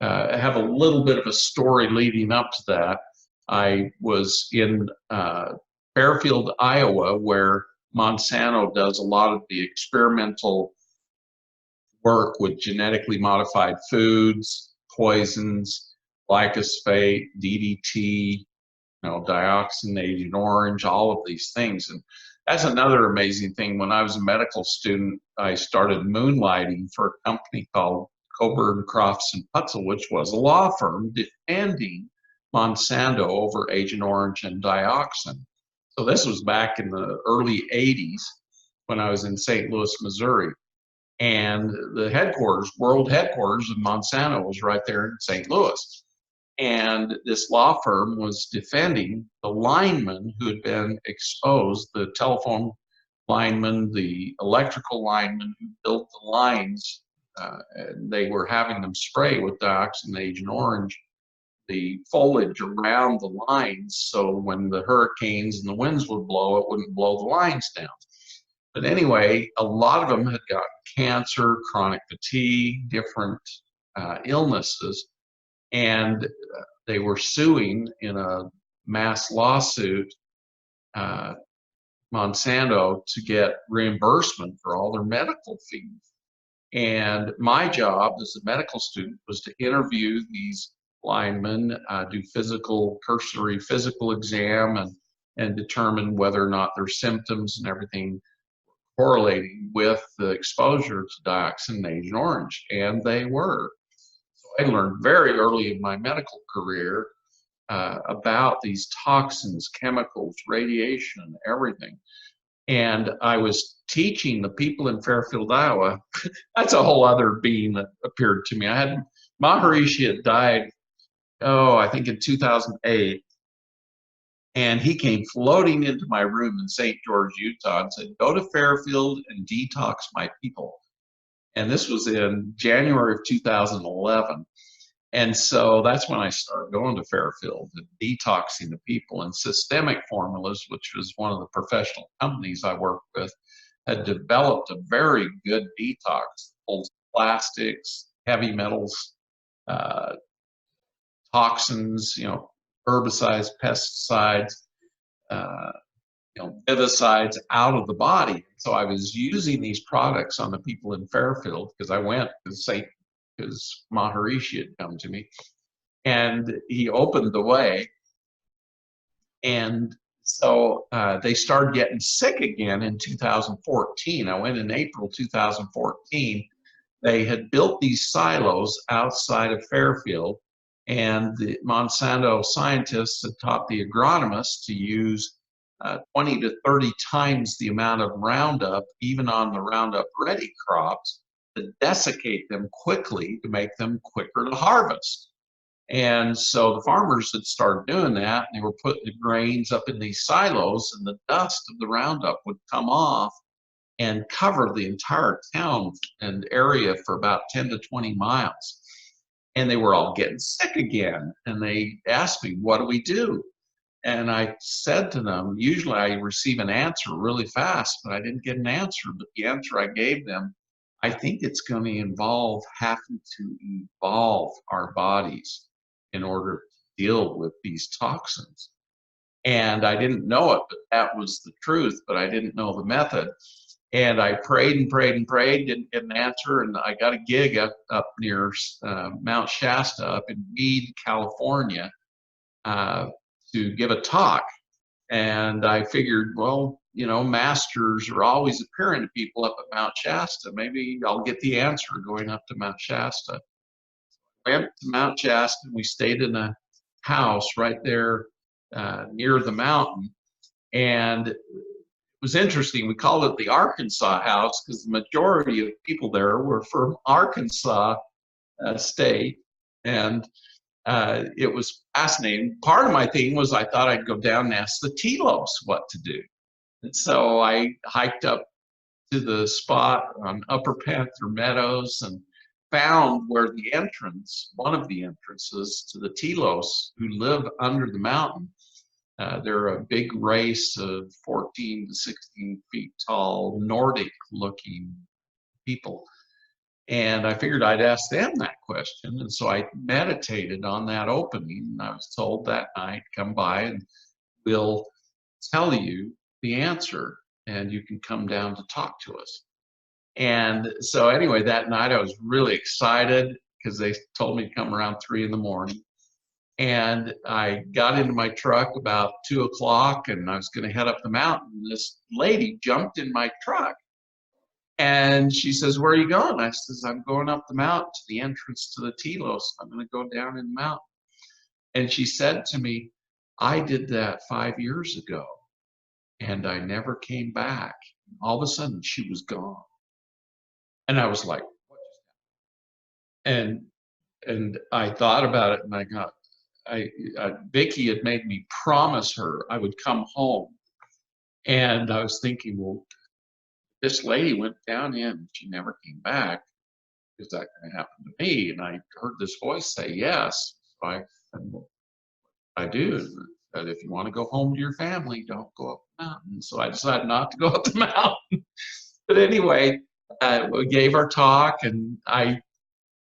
I have a little bit of a story leading up to that. I was in Fairfield, Iowa, where Monsanto does a lot of the experimental work with genetically modified foods, poisons, glyphosate, DDT, dioxin, Agent Orange, all of these things. And that's another amazing thing. When I was a medical student, I started moonlighting for a company called Coburn, Crofts and Putzel, which was a law firm defending Monsanto over Agent Orange and dioxin. So this was back in the early 80s when I was in St. Louis, Missouri. And the headquarters, world headquarters of Monsanto was right there in St. Louis. And this law firm was defending the linemen who had been exposed, the telephone linemen, the electrical linemen who built the lines. And they were having them spray with dioxin, Agent Orange, the foliage around the lines, so when the hurricanes and the winds would blow, it wouldn't blow the lines down. But anyway, a lot of them had got cancer, chronic fatigue, different illnesses, and they were suing in a mass lawsuit Monsanto to get reimbursement for all their medical fees. And my job as a medical student was to interview these linemen, do cursory physical exam, and determine whether or not their symptoms and everything correlating with the exposure to dioxin, Agent Orange, and they were. So I learned very early in my medical career about these toxins, chemicals, radiation, everything. And I was teaching the people in Fairfield, Iowa. That's a whole other being that appeared to me. Maharishi had died, I think in 2008. And he came floating into my room in St. George, Utah, and said, "Go to Fairfield and detox my people." And this was in January of 2011. And so that's when I started going to Fairfield and detoxing the people. And Systemic Formulas, which was one of the professional companies I worked with, had developed a very good detox, pulls plastics, heavy metals, toxins, herbicides, pesticides, herbicides out of the body. So I was using these products on the people in Fairfield because I went because Maharishi had come to me, and he opened the way. And so they started getting sick again in 2014. I went in April 2014. They had built these silos outside of Fairfield, and the Monsanto scientists had taught the agronomists to use 20 to 30 times the amount of Roundup, even on the Roundup Ready crops, to desiccate them quickly to make them quicker to harvest. And so the farmers had started doing that, and they were putting the grains up in these silos, and the dust of the Roundup would come off and cover the entire town and area for about 10 to 20 miles. And they were all getting sick again. And they asked me, "What do we do?" And I said to them, usually I receive an answer really fast, but I didn't get an answer. But the answer I gave them, I think it's going to involve having to evolve our bodies in order to deal with these toxins. And I didn't know it, but that was the truth, but I didn't know the method. And I prayed and prayed and prayed, didn't get an answer, and I got a gig up near Mount Shasta up in Weed, California, to give a talk. And I figured, well, masters are always appearing to people up at Mount Shasta. Maybe I'll get the answer going up to Mount Shasta. I went to Mount Shasta, and we stayed in a house right there near the mountain. And it was interesting. We called it the Arkansas House because the majority of people there were from Arkansas state. And it was fascinating. Part of my thing was I thought I'd go down and ask the telos what to do. And so I hiked up to the spot on Upper Panther Meadows and found where the entrance, one of the entrances to the telos who live under the mountain. They're a big race of 14 to 16 feet tall, Nordic looking people. And I figured I'd ask them that question. And so I meditated on that opening. And I was told that night, come by and we'll tell you the answer and you can come down to talk to us. And so anyway, that night I was really excited because they told me to come around 3 in the morning. And I got into my truck about 2 o'clock and I was going to head up the mountain. This lady jumped in my truck. And she says, where are you going? I says, I'm going up the mountain to the entrance to the telos. I'm going to go down in the mountain. And she said to me, I did that 5 years ago and I never came back. All of a sudden she was gone. And I was like, what just happened? And I thought about it and I got, Vicki had made me promise her I would come home. And I was thinking, well, this lady went down in, she never came back. Is that going to happen to me? And I heard this voice say yes. So I said, well, I do. But if you want to go home to your family, don't go up the mountain. So I decided not to go up the mountain. But anyway, we gave our talk and I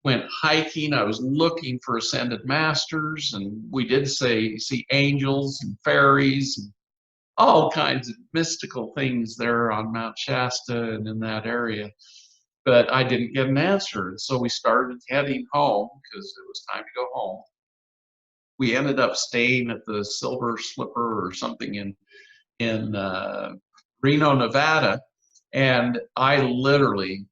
went hiking. I was looking for ascended masters and we did see angels and fairies and all kinds of mystical things there on Mount Shasta and in that area. But I didn't get an answer. So we started heading home because it was time to go home. We ended up staying at the Silver Slipper or something in Reno, Nevada. And I literally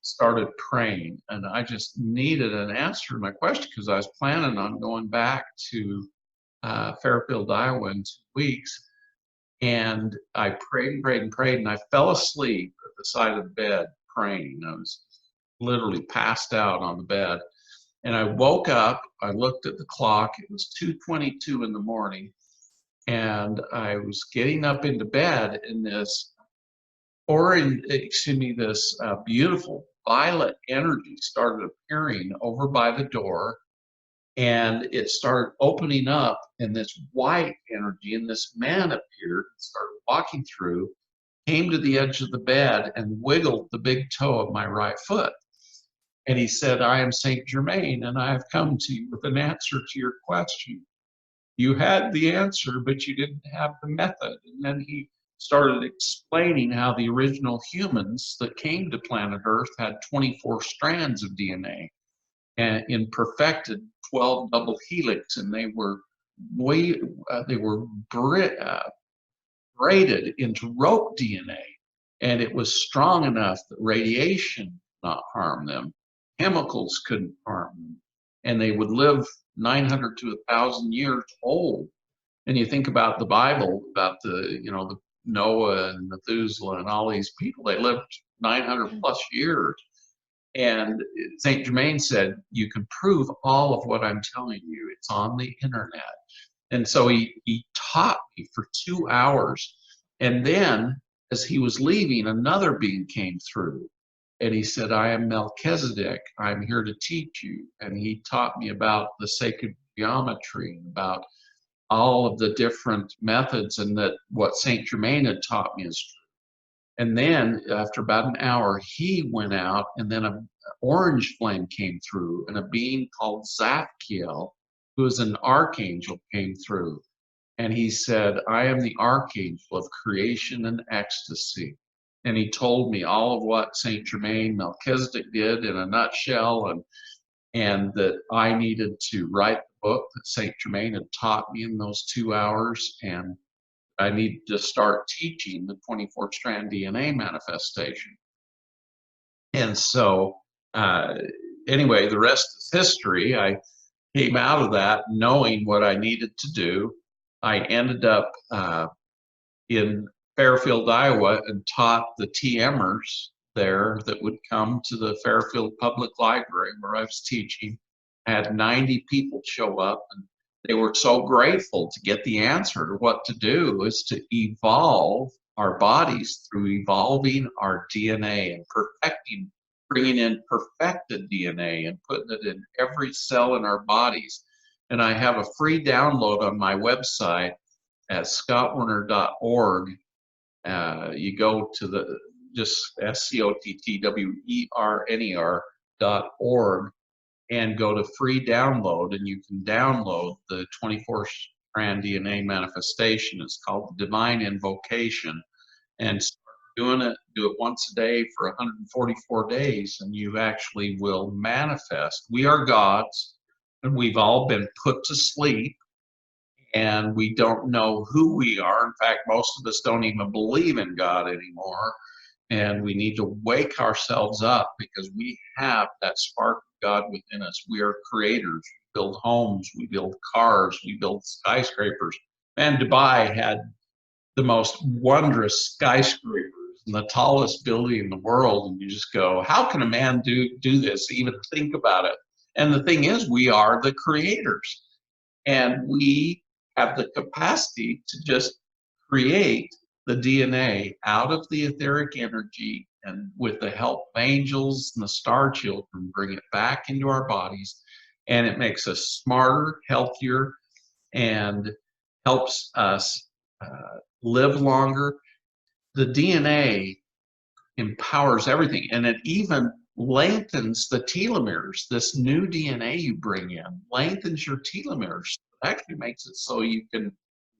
started praying and I just needed an answer to my question because I was planning on going back to Fairfield, Iowa in 2 weeks. And I prayed and prayed and prayed, and I fell asleep at the side of the bed praying. I was literally passed out on the bed. And I woke up, I looked at the clock, it was 2:22 in the morning, and I was getting up into bed, and this beautiful violet energy started appearing over by the door. And it started opening up and this white energy and this man appeared, started walking through, came to the edge of the bed and wiggled the big toe of my right foot. And he said, I am Saint Germain and I have come to you with an answer to your question. You had the answer, but you didn't have the method. And then he started explaining how the original humans that came to planet Earth had 24 strands of DNA. And in perfected 12 double helix, and they were braided into rope DNA, and it was strong enough that radiation could not harm them, chemicals couldn't harm them, and they would live 900 to 1,000 years old. And you think about the Bible, about the Noah and Methuselah and all these people, they lived 900 plus years. And Saint Germain said, you can prove all of what I'm telling you. It's on the internet. And so he taught me for 2 hours. And then as he was leaving, another being came through. And he said, I am Melchizedek. I'm here to teach you. And he taught me about the sacred geometry, about all of the different methods, and that what Saint Germain had taught me is true. And then after about an hour, he went out, and then an orange flame came through, and a being called Zadkiel, who is an archangel, came through. And he said, I am the archangel of creation and ecstasy. And he told me all of what Saint Germain Melchizedek did in a nutshell, and that I needed to write the book that Saint Germain had taught me in those 2 hours, and I need to start teaching the 24-strand DNA manifestation. And so anyway, the rest is history. I came out of that knowing what I needed to do. I ended up in Fairfield, Iowa, and taught the TMers there that would come to the Fairfield Public Library where I was teaching. I had 90 people show up, and they were so grateful to get the answer to what to do is to evolve our bodies through evolving our DNA and perfecting bringing in perfected DNA and putting it in every cell in our bodies. And I have a free download on my website at scottwerner.org. You go to the just SCOTTWERNER.org and go to free download, and you can download the 24-strand DNA manifestation. It's called the Divine Invocation, and start doing it. Do it once a day for 144 days, and you actually will manifest. We are gods, and we've all been put to sleep, and we don't know who we are. In fact, most of us don't even believe in God anymore. And we need to wake ourselves up, because we have that spark of God within us. We are creators. We build homes, we build cars, we build skyscrapers. And Dubai had the most wondrous skyscrapers and the tallest building in the world. And you just go, how can a man do this, even think about it? And the thing is, we are the creators. And we have the capacity to just create the DNA out of the etheric energy, and with the help of angels and the star children, bring it back into our bodies. And it makes us smarter, healthier, and helps us live longer. The DNA empowers everything, and it even lengthens the telomeres. This new DNA you bring in lengthens your telomeres. It actually makes it so you can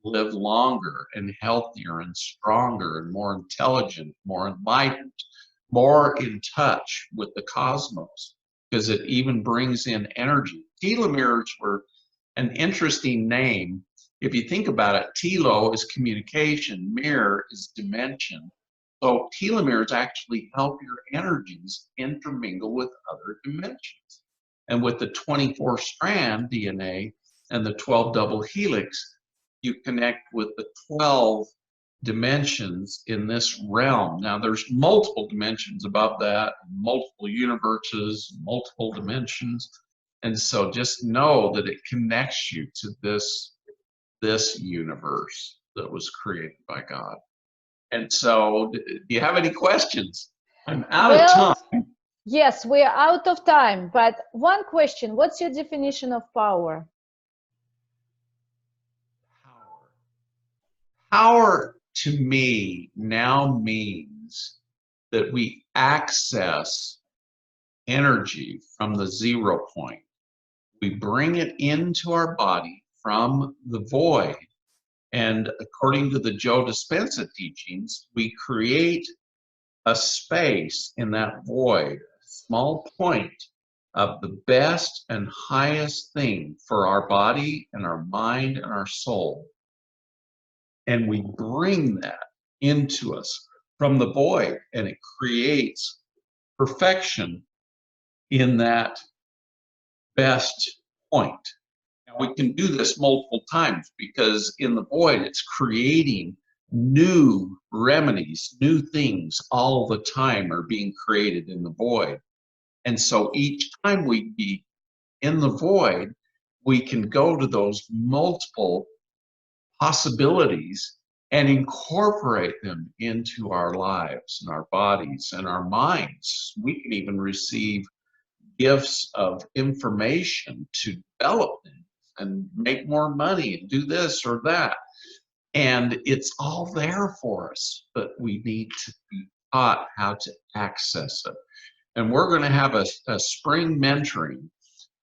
live longer and healthier and stronger and more intelligent, more enlightened, more in touch with the cosmos, because it even brings in energy. Telomeres were an interesting name. If you think about it, telo is communication, mir is dimension. So telomeres actually help your energies intermingle with other dimensions. And with the 24-strand DNA and the 12 double helix, you connect with the 12 dimensions in this realm. Now, there's multiple dimensions above that, multiple universes, multiple dimensions. And so just know that it connects you to this universe that was created by God. And so, do you have any questions? I'm out of time.
Yes, we are out of time, but one question: what's your definition of power?
Power to me now means that we access energy from the 0 point. We bring it into our body from the void. And according to the Joe Dispenza teachings, we create a space in that void, a small point of the best and highest thing for our body and our mind and our soul. And we bring that into us from the void, and it creates perfection in that best point. Now, we can do this multiple times, because in the void, it's creating new remedies, new things all the time are being created in the void. And so each time we be in the void, we can go to those multiple possibilities and incorporate them into our lives and our bodies and our minds. We can even receive gifts of information to develop things and make more money and do this or that. And it's all there for us, but we need to be taught how to access it. And we're going to have a spring mentoring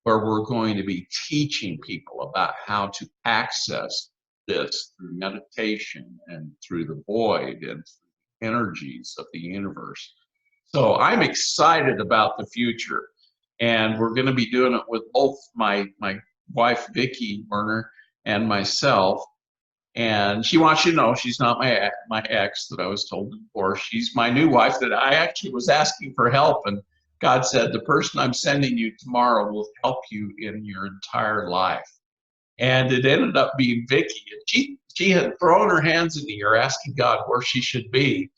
where we're going to be teaching people about how to access this through meditation and through the void and through energies of the universe. So I'm excited about the future. And we're going to be doing it with both my wife, Vicki Werner, and myself. And she wants you to know she's not my ex that I was told to divorce. She's my new wife that I actually was asking for help. And God said, the person I'm sending you tomorrow will help you in your entire life. And it ended up being Vicki. She had thrown her hands in the air asking God where she should be.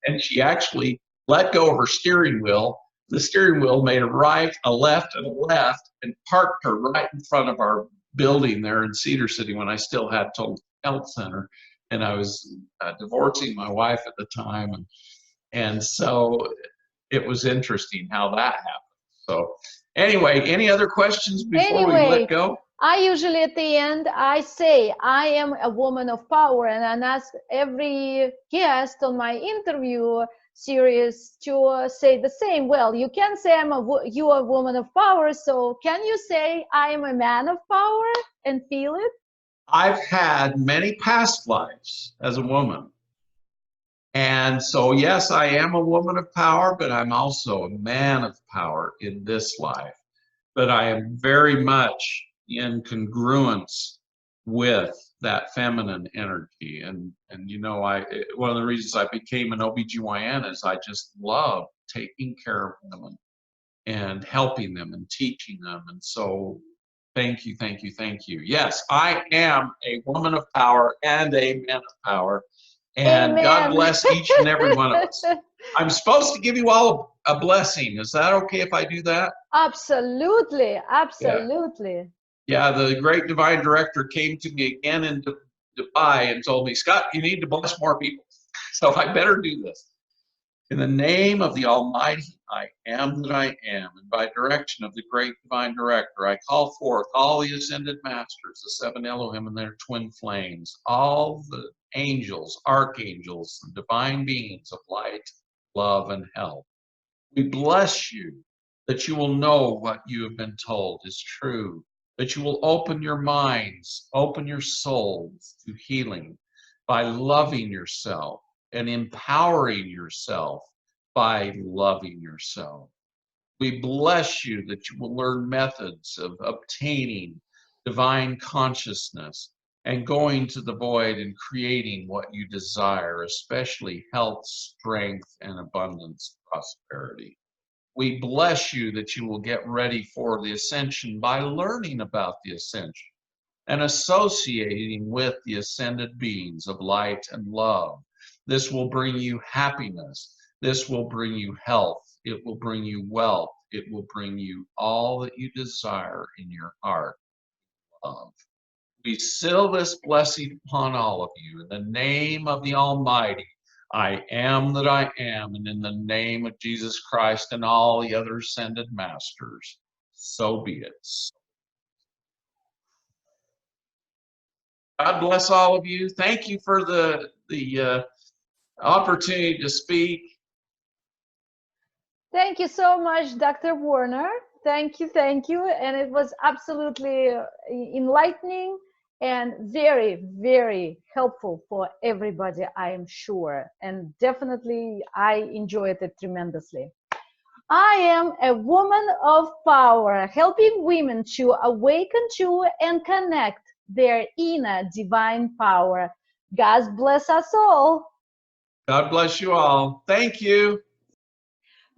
And she actually let go of her steering wheel. The steering wheel made a right, a left, and a left, and parked her right in front of our building there in Cedar City when I still had Total Health Center. And I was divorcing my wife at the time. And so it was interesting how that happened. So anyway, any other questions before we let
Anyway,
go?
I usually at the end, I say, I am a woman of power, and I ask every guest on my interview series to say the same. Well, you can say you are a woman of power, so can you say I am a man of power and feel it?
I've had many past lives as a woman. And so, yes, I am a woman of power, but I'm also a man of power in this life. But I am very much in congruence with that feminine energy. And you know, one of the reasons I became an OBGYN is I just love taking care of women and helping them and teaching them. And so thank you, thank you, thank you. Yes, I am a woman of power and a man of power. And God
Amen.
bless each and every one of us. I'm supposed to give you all a blessing. Is that okay if I do that?
Absolutely,
Yeah.
absolutely.
Yeah, the great divine director came to me again in Dubai and told me, Scott, you need to bless more people. So I better do this. In the name of the Almighty, I am that I am, and by direction of the great divine director, I call forth all the ascended masters, the seven Elohim and their twin flames, all the angels, archangels, and divine beings of light, love, and health. We bless you that you will know what you have been told is true, that you will open your minds, open your souls to healing by loving yourself and empowering yourself by loving yourself. We bless you that you will learn methods of obtaining divine consciousness and going to the void and creating what you desire, especially health, strength, and abundance, prosperity. We bless you that you will get ready for the ascension by learning about the ascension and associating with the ascended beings of light and love. This will bring you happiness. This will bring you health. It will bring you wealth. It will bring you all that you desire in your heart. Love. We seal this blessing upon all of you in the name of the Almighty. I am that I am, and in the name of Jesus Christ and all the other ascended masters, so be it. God bless all of you. Thank you for the opportunity to speak.
Thank you so much, Dr. Werner. Thank you, thank you. And it was absolutely enlightening and very, very helpful for everybody, I am sure. And definitely, I enjoyed it tremendously. I am a woman of power, helping women to awaken to and connect their inner divine power. God bless us all.
God bless you all. Thank you.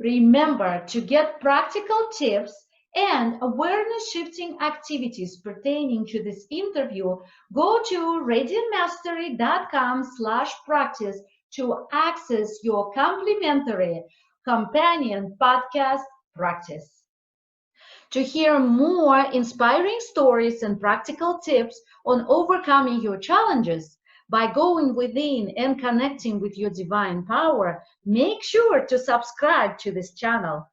Remember to get practical tips and awareness shifting activities pertaining to this interview, go to radiantmastery.com/practice to access your complimentary companion podcast practice. To hear more inspiring stories and practical tips on overcoming your challenges by going within and connecting with your divine power, make sure to subscribe to this channel.